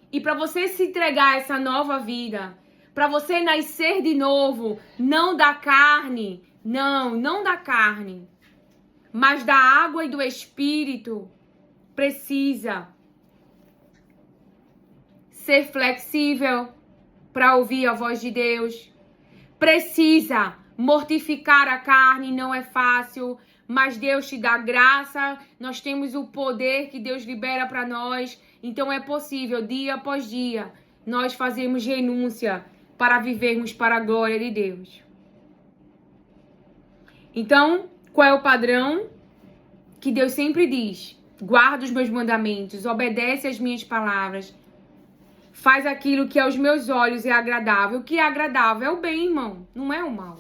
E para você se entregar a essa nova vida, para você nascer de novo, não da carne, não da carne, mas da água e do Espírito, precisa ser flexível para ouvir a voz de Deus. Precisa mortificar a carne, não é fácil, mas Deus te dá graça. Nós temos o poder que Deus libera para nós. Então é possível, dia após dia, nós fazermos renúncia para vivermos para a glória de Deus. Então, qual é o padrão que Deus sempre diz? Guarda os meus mandamentos, obedece às minhas palavras, faz aquilo que aos meus olhos é agradável. O que é agradável é o bem, irmão, não é o mal.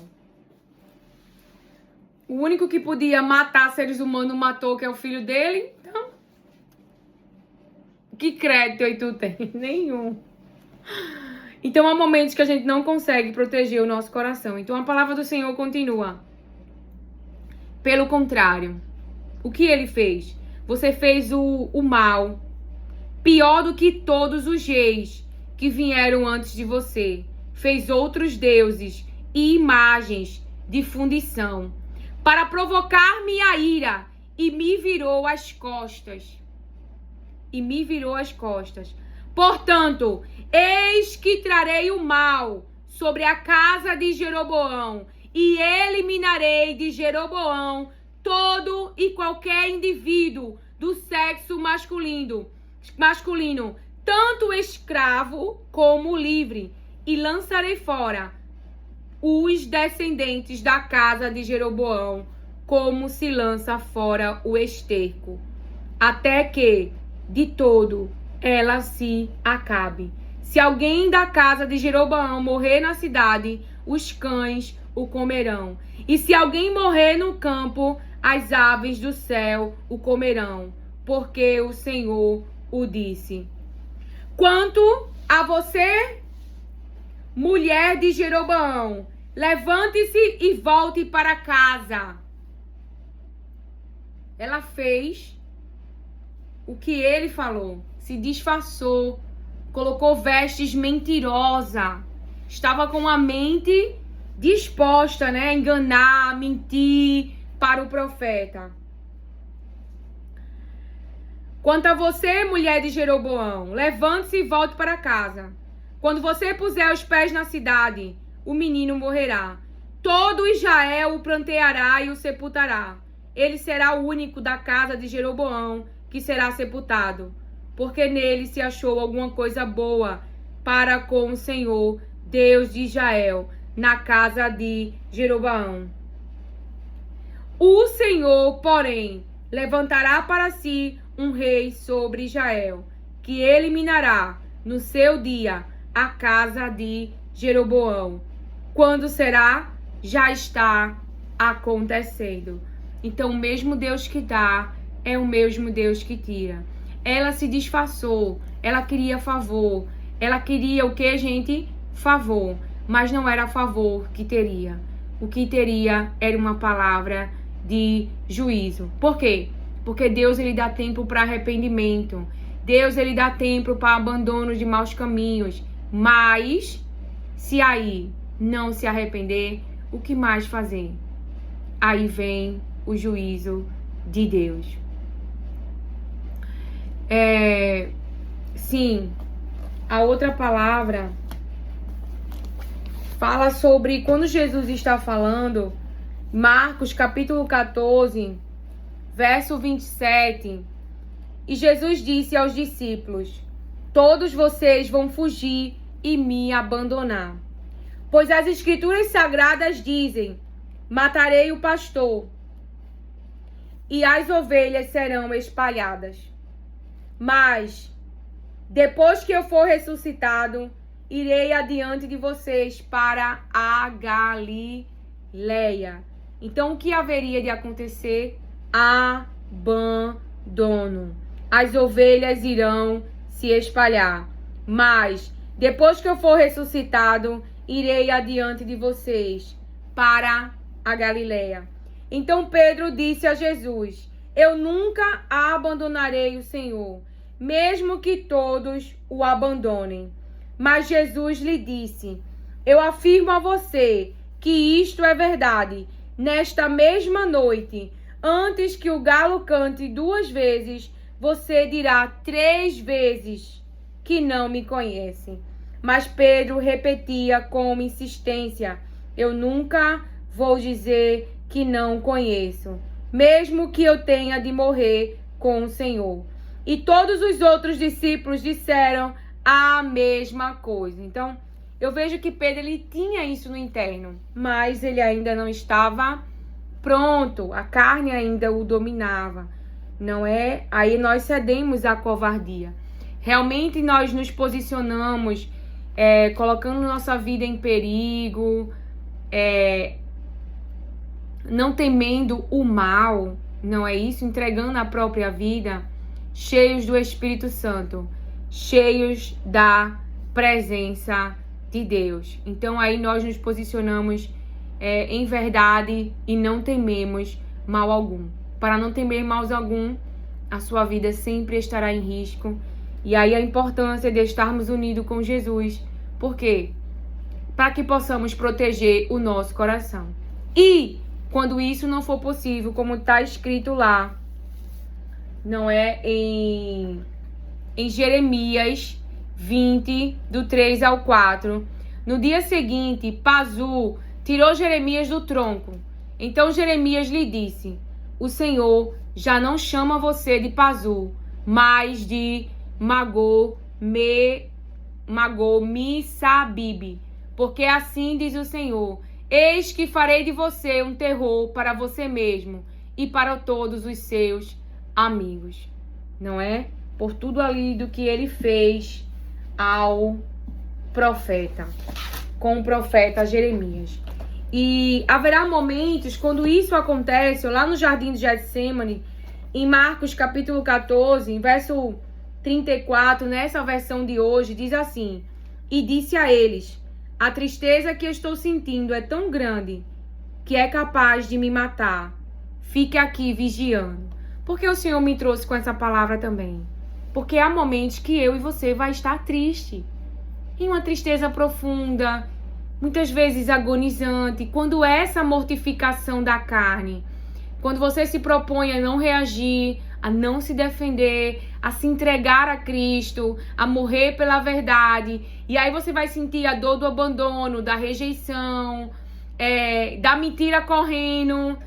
O único que podia matar seres humanos matou, que é o filho dele. Então, Que crédito aí tu tem? Nenhum. Então há momentos que a gente não consegue proteger o nosso coração. Então a palavra do Senhor continua. Pelo contrário, o que ele fez? Você fez o mal, pior do que todos os reis que vieram antes de você. Fez outros deuses e imagens de fundição para provocar minha ira e me virou as costas. Portanto, eis que trarei o mal sobre a casa de Jeroboão e eliminarei de Jeroboão todo e qualquer indivíduo do sexo masculino, tanto escravo como livre, e lançarei fora os descendentes da casa de Jeroboão, como se lança fora o esterco, até que, de todo, ela se acabe. Se alguém da casa de Jeroboão morrer na cidade, os cães o comerão. E se alguém morrer no campo, as aves do céu o comerão, porque o Senhor o disse. Quanto a você, mulher de Jeroboão, levante-se e volte para casa. Ela fez o que ele falou, se disfarçou, colocou vestes mentirosas, estava com a mente disposta, né, a enganar, mentir para o profeta. Quanto a você, mulher de Jeroboão, levante-se e volte para casa. Quando você puser os pés na cidade, o menino morrerá. Todo Israel o pranteará e o sepultará. Ele será o único da casa de Jeroboão que será sepultado, porque nele se achou alguma coisa boa para com o Senhor, Deus de Israel, na casa de Jeroboão. O Senhor, porém, levantará para si um rei sobre Israel, que eliminará no seu dia a casa de Jeroboão. Quando será? Já está acontecendo. Então, o mesmo Deus que dá é o mesmo Deus que tira. Ela se disfarçou, ela queria favor, ela queria o que, gente? Favor, mas não era favor que teria. O que teria era uma palavra de juízo. Por quê? Porque Deus, ele dá tempo para arrependimento. Deus, ele dá tempo para abandono de maus caminhos. Mas, se aí não se arrepender, o que mais fazer? Aí vem o juízo de Deus. Sim, a outra palavra fala sobre quando Jesus está falando, Marcos capítulo 14, verso 27. E Jesus disse aos discípulos: todos vocês vão fugir e me abandonar. Pois as escrituras sagradas dizem: matarei o pastor e as ovelhas serão espalhadas. Mas, depois que eu for ressuscitado, irei adiante de vocês para a Galileia. Então, o que haveria de acontecer? Abandono. As ovelhas irão se espalhar. Mas, depois que eu for ressuscitado, irei adiante de vocês para a Galileia. Então Pedro disse a Jesus: eu nunca abandonarei o Senhor, mesmo que todos o abandonem. Mas Jesus lhe disse: eu afirmo a você que isto é verdade. Nesta mesma noite, antes que o galo cante 2 vezes, você dirá 3 vezes que não me conhece. Mas Pedro repetia com insistência: eu nunca vou dizer que não conheço, mesmo que eu tenha de morrer com o Senhor. E todos os outros discípulos disseram a mesma coisa. Então, eu vejo que Pedro, ele tinha isso no interno, mas ele ainda não estava pronto. A carne ainda o dominava, não é? Aí nós cedemos à covardia. Realmente nós nos posicionamos, colocando nossa vida em perigo, não temendo o mal, não é isso? Entregando a própria vida. cheios do Espírito Santo, cheios da presença de Deus. Então aí nós nos posicionamos em verdade e não tememos mal algum. Para não temer mal algum, a sua vida sempre estará em risco. E aí a importância de estarmos unidos com Jesus. Por quê? Para que possamos proteger o nosso coração. E quando isso não for possível, como está escrito lá, não é? Em Jeremias 20, do 3 ao 4. No dia seguinte, Pazu tirou Jeremias do tronco. Então Jeremias lhe disse: o Senhor já não chama você de Pazu, mas de Magor-Missabib. Porque assim diz o Senhor: eis que farei de você um terror para você mesmo e para todos os seus amigos. Não é? Por tudo ali do que ele fez ao profeta, com o profeta Jeremias. E haverá momentos quando isso acontece, lá no jardim de Getsêmani, em Marcos capítulo 14, verso 34, nessa versão de hoje, diz assim: e disse a eles: a tristeza que estou sentindo é tão grande que é capaz de me matar. Fique aqui vigiando. Por que o Senhor me trouxe com essa palavra também? Porque há momentos que eu e você vai estar triste. Em uma tristeza profunda, muitas vezes agonizante. Quando essa mortificação da carne, quando você se propõe a não reagir, a não se defender, a se entregar a Cristo, a morrer pela verdade. E aí você vai sentir a dor do abandono, da rejeição, da mentira correndo,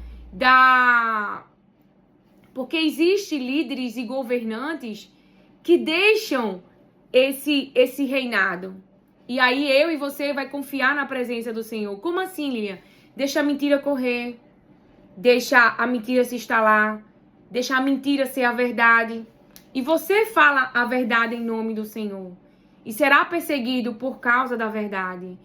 Porque existe líderes e governantes que deixam esse reinado. E aí eu e você vai confiar na presença do Senhor. Como assim, Lilian? Deixa a mentira correr. Deixa a mentira se instalar. Deixa a mentira ser a verdade. E você fala a verdade em nome do Senhor. E será perseguido por causa da verdade.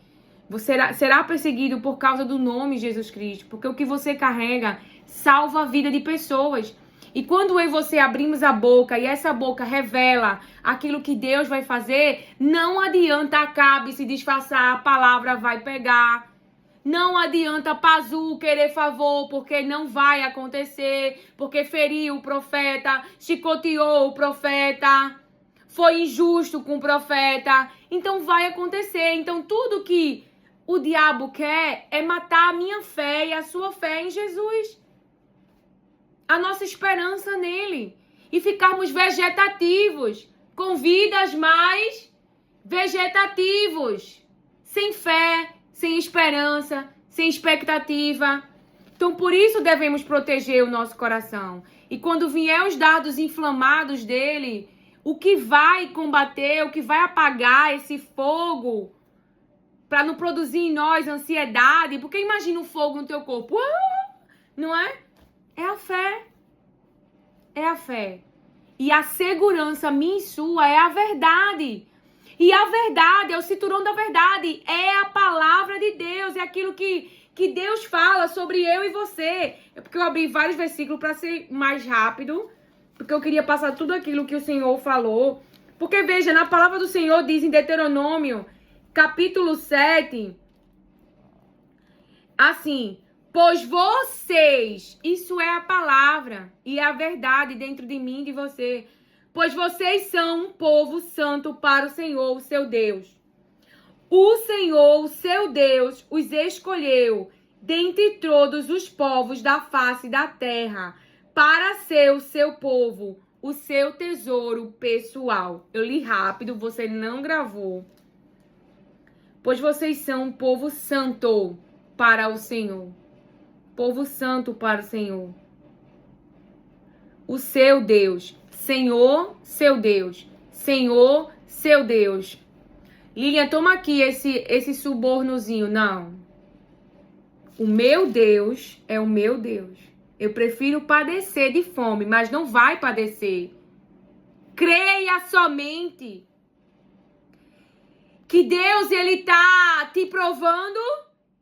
Você será perseguido por causa do nome de Jesus Cristo. Porque o que você carrega salva a vida de pessoas. E quando eu e você abrimos a boca e essa boca revela aquilo que Deus vai fazer, não adianta Acabe se disfarçar, a palavra vai pegar. Não adianta Pazu querer favor, porque não vai acontecer, porque feriu o profeta, chicoteou o profeta, foi injusto com o profeta. Então vai acontecer. Então tudo que o diabo quer é matar a minha fé e a sua fé em Jesus. A nossa esperança nele. E ficarmos vegetativos, com vidas mais vegetativos, sem fé, sem esperança, sem expectativa. Então, por isso devemos proteger o nosso coração. E quando vier os dardos inflamados dele, o que vai combater, o que vai apagar esse fogo, para não produzir em nós ansiedade, porque imagina um fogo no teu corpo, não é? É a fé. É a fé. E a segurança minha e sua é a verdade. E a verdade, é o cinturão da verdade, é a palavra de Deus, é aquilo que Deus fala sobre eu e você. É porque eu abri vários versículos para ser mais rápido, porque eu queria passar tudo aquilo que o Senhor falou. Porque veja, na palavra do Senhor diz em Deuteronômio, capítulo 7, assim: pois vocês, isso é a palavra e a verdade dentro de mim e de você, pois vocês são um povo santo para o Senhor, o seu Deus. O Senhor, o seu Deus, os escolheu dentre todos os povos da face da terra para ser o seu povo, o seu tesouro pessoal. Eu li rápido, você não gravou. Pois vocês são um povo santo para o Senhor. Povo santo para o Senhor. O seu Deus. Senhor, seu Deus. Senhor, seu Deus. Lilian, toma aqui esse subornozinho. Não. O meu Deus é o meu Deus. Eu prefiro padecer de fome, mas não vai padecer. Creia somente que Deus, ele tá te provando,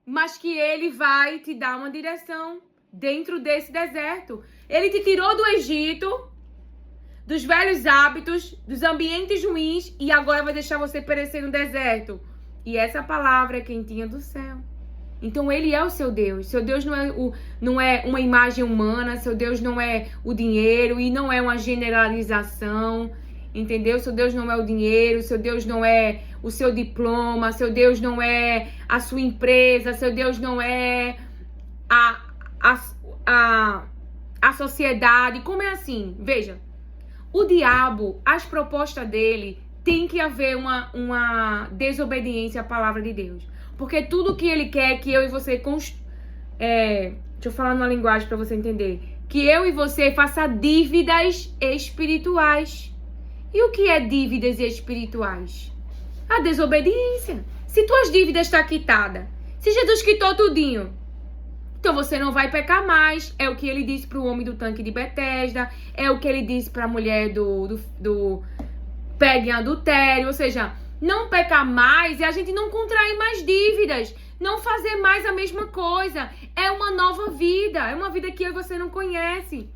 mas que ele vai te dar uma direção dentro desse deserto. Ele te tirou do Egito, dos velhos hábitos, dos ambientes ruins e agora vai deixar você perecer no deserto. E essa palavra é quentinha do céu. Então ele é o seu Deus. Seu Deus não é uma imagem humana, seu Deus não é o dinheiro e não é uma generalização, entendeu? Seu Deus não é o dinheiro, seu Deus não é o seu diploma, seu Deus não é a sua empresa, seu Deus não é a sociedade. Como é assim? Veja, o diabo, as propostas dele, tem que haver uma desobediência à palavra de Deus. Porque tudo que ele quer é que eu e você... deixa eu falar numa linguagem para você entender. Que eu e você faça dívidas espirituais. E o que é dívidas espirituais? A desobediência. Se tuas dívidas estão quitadas, se Jesus quitou tudinho, então você não vai pecar mais. É o que ele disse para o homem do tanque de Betesda. É o que ele disse para a mulher do pega em adultério. Ou seja, não pecar mais e a gente não contrair mais dívidas. Não fazer mais a mesma coisa. É uma nova vida. É uma vida que eu e você não conhece.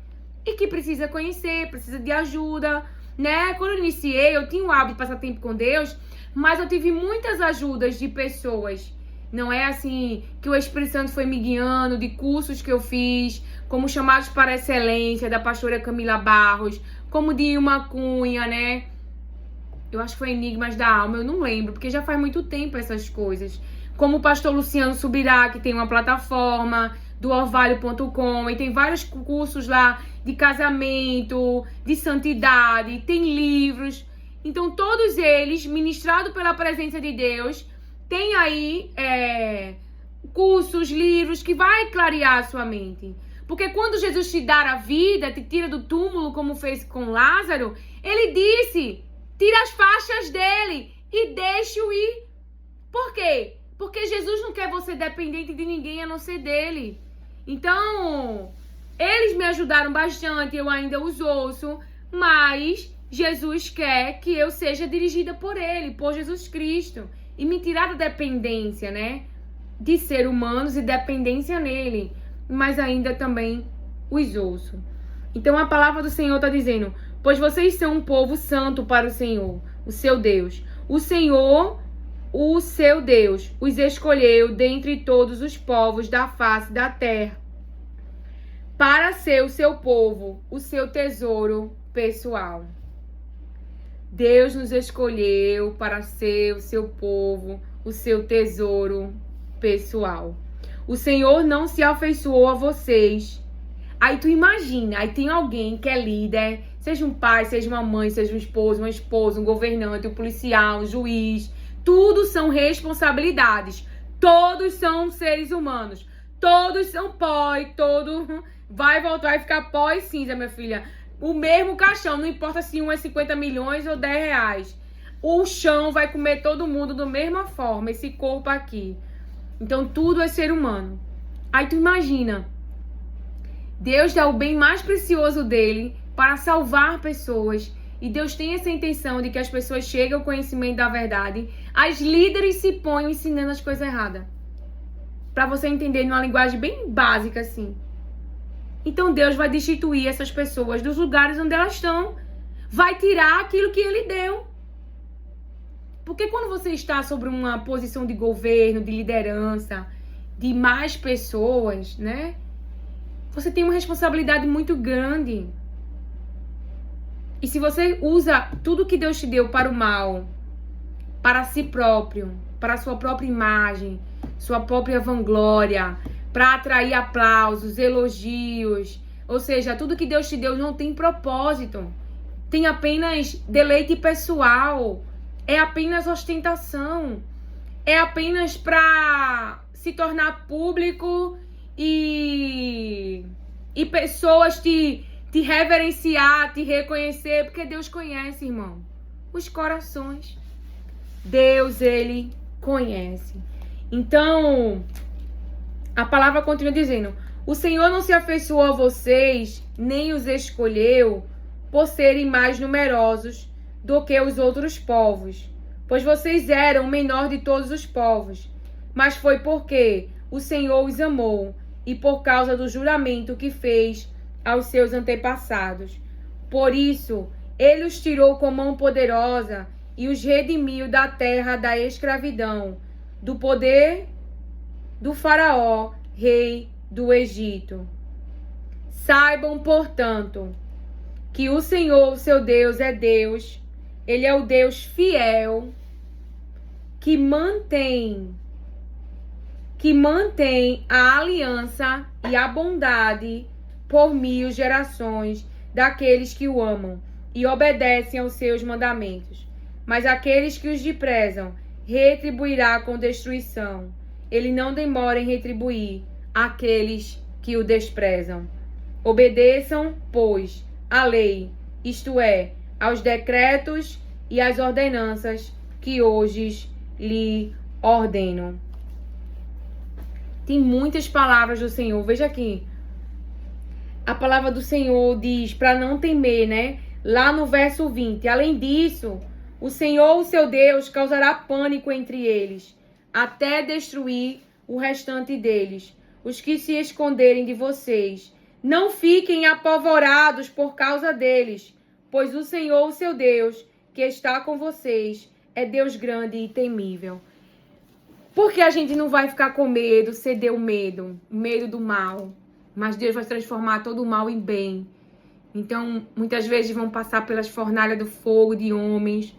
E que precisa conhecer, precisa de ajuda, né? Quando eu iniciei, eu tinha o hábito de passar tempo com Deus, mas eu tive muitas ajudas de pessoas. Não é assim que o Espírito Santo foi me guiando, de cursos que eu fiz, como Chamados para a Excelência, da pastora Camila Barros, como de Ilma Cunha, né? Eu acho que foi Enigmas da Alma, eu não lembro, porque já faz muito tempo essas coisas. Como o pastor Luciano Subirá, que tem uma plataforma do orvalho.com, e tem vários cursos lá de casamento, de santidade, tem livros. Então, todos eles, ministrados pela presença de Deus, tem aí cursos, livros, que vai clarear a sua mente. Porque quando Jesus te dá a vida, te tira do túmulo, como fez com Lázaro, ele disse... Tira as faixas dele e deixe-o ir. Por quê? Porque Jesus não quer você dependente de ninguém a não ser dele. Então, eles me ajudaram bastante, eu ainda os ouço, mas Jesus quer que eu seja dirigida por ele, por Jesus Cristo. E me tirar da dependência, né? De ser humanos e dependência nele. Mas ainda também os ouço. Então a palavra do Senhor está dizendo... Pois vocês são um povo santo para o Senhor, o seu Deus. O Senhor, o seu Deus, os escolheu dentre todos os povos da face da terra, para ser o seu povo, o seu tesouro pessoal. Deus nos escolheu para ser o seu povo, o seu tesouro pessoal. O Senhor não se afeiçoou a vocês. Aí tu imagina, aí tem alguém que é líder, seja um pai, seja uma mãe, seja um esposo, uma esposa, um governante, um policial, um juiz. Tudo são responsabilidades. Todos são seres humanos. Todos são pó e todo vai voltar e ficar pó e cinza, minha filha. O mesmo caixão, não importa se um é 50 milhões ou 10 reais. O chão vai comer todo mundo da mesma forma, esse corpo aqui. Então tudo é ser humano. Aí tu imagina, Deus dá o bem mais precioso dele para salvar pessoas. E Deus tem essa intenção de que as pessoas cheguem ao conhecimento da verdade. As líderes se põem ensinando as coisas erradas. Para você entender numa linguagem bem básica assim. Então Deus vai destituir essas pessoas dos lugares onde elas estão. Vai tirar aquilo que ele deu. Porque quando você está sobre uma posição de governo, de liderança, de mais pessoas, né? Você tem uma responsabilidade muito grande. E se você usa tudo que Deus te deu para o mal, para si próprio, para a sua própria imagem, sua própria vanglória, para atrair aplausos, elogios, ou seja, tudo que Deus te deu não tem propósito. Tem apenas deleite pessoal. É apenas ostentação. É apenas para se tornar público e pessoas te reverenciar, te reconhecer, porque Deus conhece, irmão, os corações. Deus, ele conhece. Então, a palavra continua dizendo: o Senhor não se afeiçoou a vocês, nem os escolheu por serem mais numerosos do que os outros povos, pois vocês eram o menor de todos os povos, mas foi porque o Senhor os amou e por causa do juramento que fez aos seus antepassados. Por isso, Ele os tirou com mão poderosa e os redimiu da terra da escravidão, do poder do Faraó, rei do Egito. Saibam, portanto, que o Senhor, seu Deus, é Deus. Ele é o Deus fiel, que mantém a aliança e a bondade por 1000 gerações daqueles que o amam e obedecem aos seus mandamentos. Mas aqueles que os desprezam, retribuirá com destruição. Ele não demora em retribuir aqueles que o desprezam. Obedeçam, pois, a lei, isto é, aos decretos e às ordenanças que hoje lhe ordeno. Tem muitas palavras do Senhor. Veja aqui. A palavra do Senhor diz para não temer, né? Lá no verso 20. Além disso, o Senhor, o seu Deus, causará pânico entre eles, até destruir o restante deles, os que se esconderem de vocês. Não fiquem apavorados por causa deles, pois o Senhor, o seu Deus, que está com vocês, é Deus grande e temível. Porque a gente não vai ficar com medo, ceder o medo do mal. Mas Deus vai transformar todo o mal em bem. Então, muitas vezes vão passar pelas fornalhas do fogo de homens,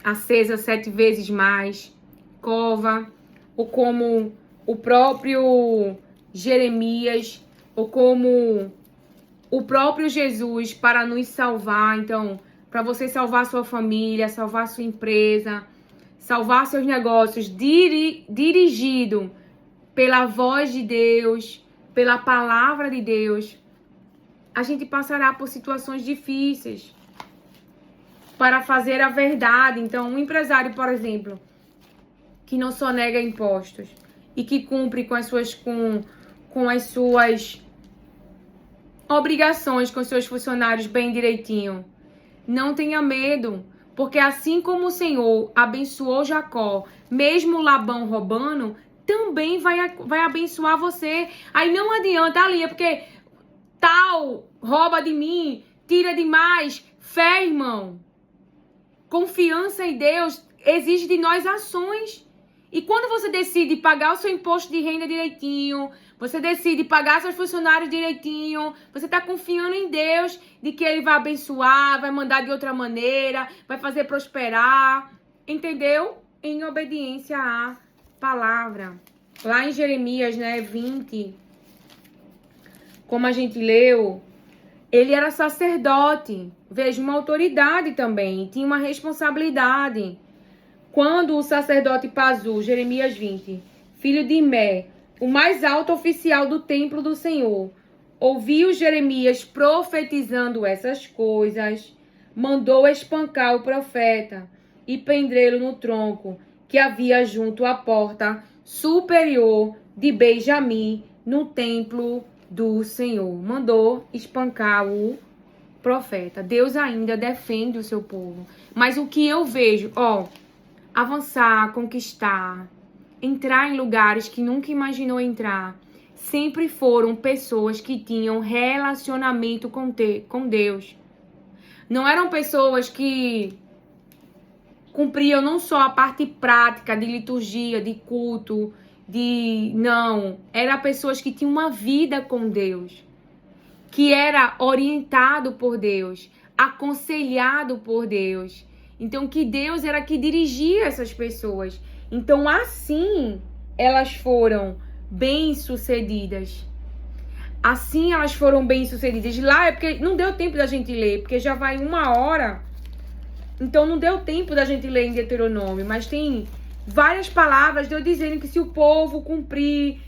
acesa 7 vezes mais, cova, ou como o próprio Jeremias, ou como o próprio Jesus para nos salvar. Então, para você salvar sua família, salvar sua empresa, salvar seus negócios, dirigido pela voz de Deus, pela palavra de Deus, a gente passará por situações difíceis para fazer a verdade. Então, um empresário, por exemplo, que não sonega impostos e que cumpre com as suas obrigações com seus funcionários bem direitinho, não tenha medo, porque assim como o Senhor abençoou Jacó, mesmo Labão roubando, também vai abençoar você. Aí não adianta ali, é porque tal rouba de mim, tira demais. Fé, irmão. Confiança em Deus exige de nós ações. E quando você decide pagar o seu imposto de renda direitinho, você decide pagar seus funcionários direitinho, você está confiando em Deus, de que Ele vai abençoar, vai mandar de outra maneira, vai fazer prosperar, entendeu? Em obediência à palavra. Lá em Jeremias, 20, como a gente leu, ele era sacerdote, veja, uma autoridade também, tinha uma responsabilidade. Quando o sacerdote Pazu, Jeremias 20, filho de Imé, o mais alto oficial do templo do Senhor, ouviu Jeremias profetizando essas coisas, mandou espancar o profeta e prendê-lo no tronco que havia junto à porta superior de Benjamim, no templo do Senhor. Mandou espancar o profeta. Deus ainda defende o seu povo. Mas o que eu vejo, avançar, conquistar, entrar em lugares que nunca imaginou entrar, sempre foram pessoas que tinham relacionamento com Deus. Não eram pessoas que cumpriam não só a parte prática de liturgia, de culto, não. Eram pessoas que tinham uma vida com Deus, que era orientado por Deus, aconselhado por Deus. Então, que Deus era que dirigia essas pessoas. Então, assim, elas foram bem-sucedidas. Assim, elas foram bem-sucedidas. Lá é porque não deu tempo da gente ler, porque já vai 1 hora. Então, não deu tempo da gente ler em Deuteronômio. Mas tem várias palavras de eu dizendo que se o povo cumprir,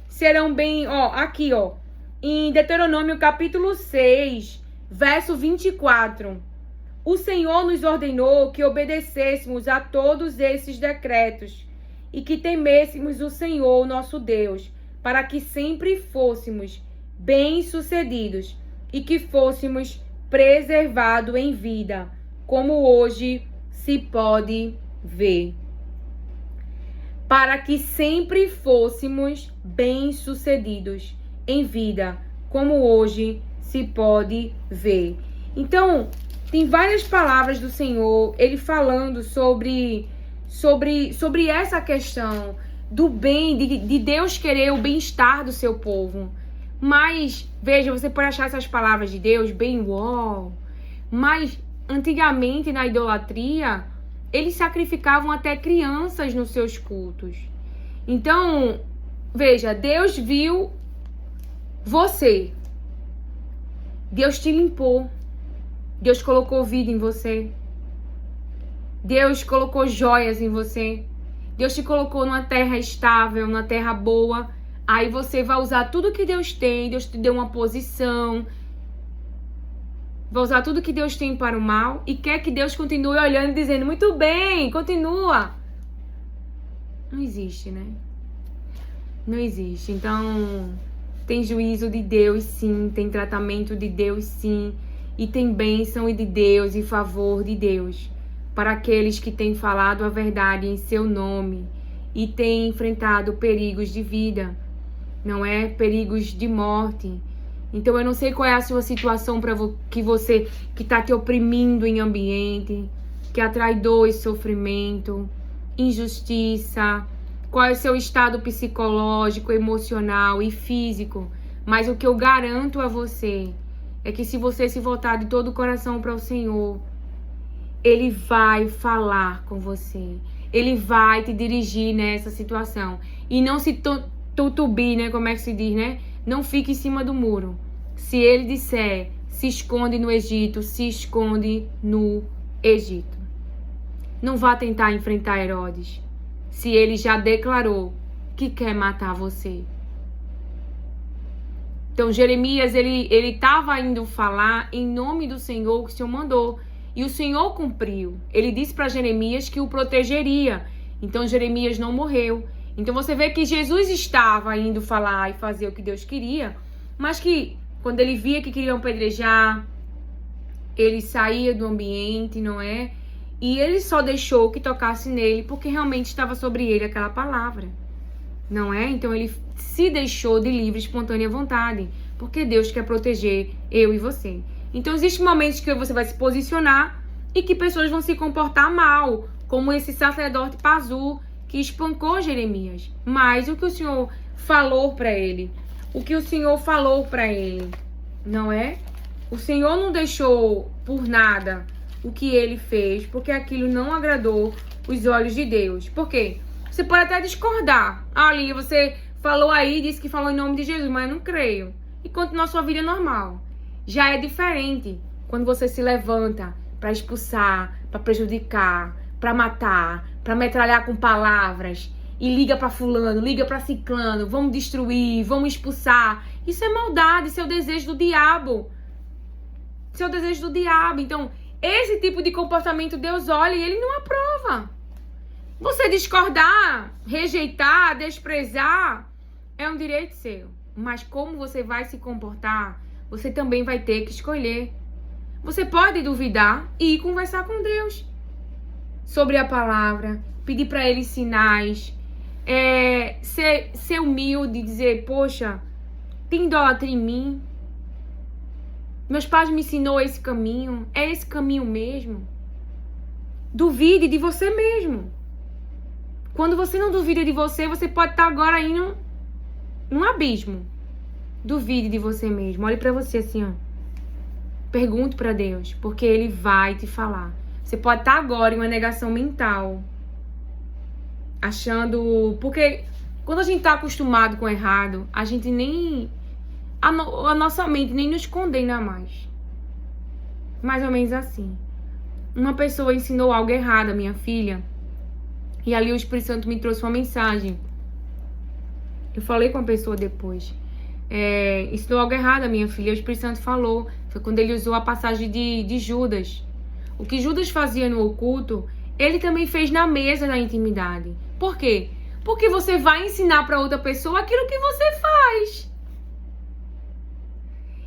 serão bem... Aqui, em Deuteronômio capítulo 6, verso 24. O Senhor nos ordenou que obedecêssemos a todos esses decretos e que temêssemos o Senhor, nosso Deus, para que sempre fôssemos bem-sucedidos e que fôssemos preservados em vida, como hoje se pode ver. Para que sempre fôssemos bem-sucedidos em vida, como hoje se pode ver. Então, tem várias palavras do Senhor, ele falando sobre essa questão do bem, de Deus querer o bem-estar do seu povo. Mas, veja, você pode achar essas palavras de Deus bem uau, mas antigamente na idolatria, eles sacrificavam até crianças nos seus cultos. Então, veja, Deus viu você. Deus te limpou. Deus colocou vida em você. Deus colocou joias em você. Deus te colocou numa terra estável, numa terra boa. Aí você vai usar tudo que Deus tem. Deus te deu uma posição. Vai usar tudo que Deus tem para o mal. E quer que Deus continue olhando e dizendo, muito bem, continua. Não existe, né? Não existe. Então, tem juízo de Deus, sim. Tem tratamento de Deus, sim. E tem bênção de Deus e favor de Deus para aqueles que têm falado a verdade em seu nome e têm enfrentado perigos de vida, não é? Perigos de morte. Então eu não sei qual é a sua situação para que você que está te oprimindo em ambiente, que atrai dor e sofrimento, injustiça, qual é o seu estado psicológico, emocional e físico. Mas o que eu garanto a você é que se você se voltar de todo o coração para o Senhor, Ele vai falar com você. Ele vai te dirigir nessa situação. E não se tutubie, né? Como é que se diz, né? Não fique em cima do muro. Se Ele disser, se esconde no Egito, se esconde no Egito. Não vá tentar enfrentar Herodes, se ele já declarou que quer matar você. Então, Jeremias, ele estava indo falar em nome do Senhor que o Senhor mandou. E o Senhor cumpriu. Ele disse para Jeremias que o protegeria. Então, Jeremias não morreu. Então, você vê que Jesus estava indo falar e fazer o que Deus queria. Mas que, quando ele via que queriam apedrejar, ele saía do ambiente, não é? E ele só deixou que tocasse nele porque realmente estava sobre ele aquela palavra. Não é? Então ele se deixou de livre, espontânea vontade. Porque Deus quer proteger eu e você. Então existem momentos que você vai se posicionar e que pessoas vão se comportar mal. Como esse sacerdote Pazu que espancou Jeremias. Mas o que o Senhor falou para ele? O que o Senhor falou para ele? Não é? O Senhor não deixou por nada o que ele fez. Porque aquilo não agradou os olhos de Deus. Por quê? Você pode até discordar. Ali, você falou aí, disse que falou em nome de Jesus, mas eu não creio. E continua a sua vida normal. Já é diferente quando você se levanta para expulsar, para prejudicar, para matar, para metralhar com palavras. E liga para fulano, liga para ciclano, vamos destruir, vamos expulsar. Isso é maldade, isso é o desejo do diabo. Isso é o desejo do diabo. Então, esse tipo de comportamento Deus olha e ele não aprova. Você discordar, rejeitar, desprezar, é um direito seu. Mas como você vai se comportar, você também vai ter que escolher. Você pode duvidar e ir conversar com Deus sobre a palavra, pedir para Ele sinais, ser humilde e dizer, poxa, tem idolatria em mim? Meus pais me ensinou esse caminho, é esse caminho mesmo? Duvide de você mesmo. Quando você não duvida de você, você pode estar agora indo num abismo. Duvide de você mesmo. Olhe para você assim, ó. Pergunte para Deus, porque Ele vai te falar. Você pode estar agora em uma negação mental. Achando... Porque quando a gente está acostumado com o errado, a gente nem... A nossa mente nem nos condena mais. Mais ou menos assim. Uma pessoa ensinou algo errado à minha filha. E ali o Espírito Santo me trouxe uma mensagem. Eu falei com a pessoa depois. Ensinou algo errado a minha filha. O Espírito Santo falou. Foi quando ele usou a passagem de Judas. O que Judas fazia no oculto, ele também fez na mesa da intimidade. Por quê? Porque você vai ensinar para outra pessoa aquilo que você faz.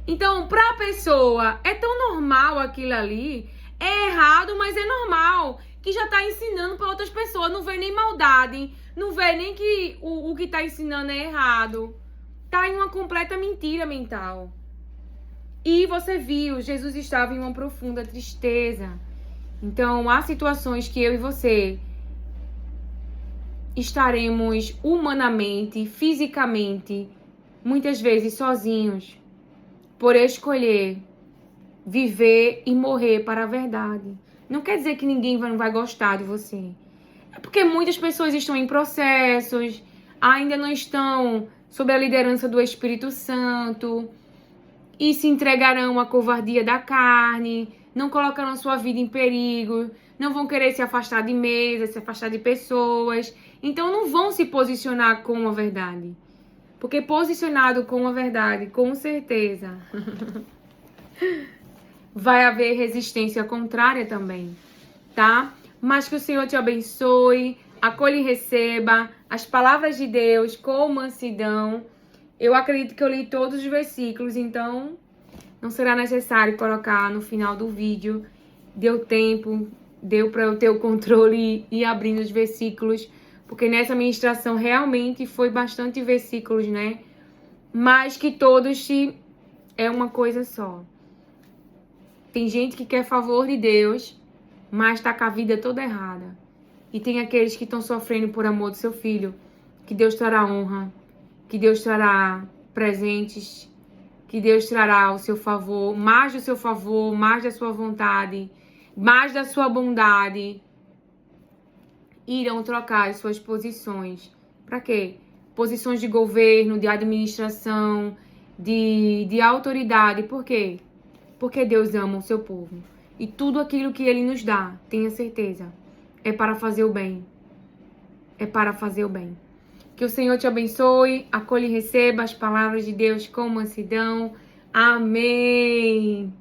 Então, para a pessoa, é tão normal aquilo ali. É errado, mas é normal. Que já tá ensinando para outras pessoas. Não vê nem maldade. Não vê nem que o que tá ensinando é errado. Tá em uma completa mentira mental. E você viu, Jesus estava em uma profunda tristeza. Então, há situações que eu e você estaremos humanamente, fisicamente, muitas vezes sozinhos, por escolher viver e morrer para a verdade. Não quer dizer que ninguém não vai gostar de você. É porque muitas pessoas estão em processos, ainda não estão sob a liderança do Espírito Santo e se entregarão à covardia da carne, não colocarão sua vida em perigo, não vão querer se afastar de mesas, se afastar de pessoas. Então não vão se posicionar com a verdade. Porque posicionado com a verdade, com certeza, vai haver resistência contrária também, tá? Mas que o Senhor te abençoe, acolhe e receba as palavras de Deus com mansidão. Eu acredito que eu li todos os versículos, então não será necessário colocar no final do vídeo. Deu tempo, deu para eu ter o controle e ir abrindo os versículos, porque nessa ministração realmente foi bastante versículos, né? Mas que todos é uma coisa só. Tem gente que quer favor de Deus, mas tá com a vida toda errada. E tem aqueles que estão sofrendo por amor do seu filho, que Deus trará honra, que Deus trará presentes, que Deus trará o seu favor, mais do seu favor, mais da sua vontade, mais da sua bondade. Irão trocar as suas posições. Para quê? Posições de governo, de administração, de autoridade. Por quê? Porque Deus ama o seu povo. E tudo aquilo que Ele nos dá, tenha certeza, é para fazer o bem. É para fazer o bem. Que o Senhor te abençoe, acolhe e receba as palavras de Deus com mansidão. Amém.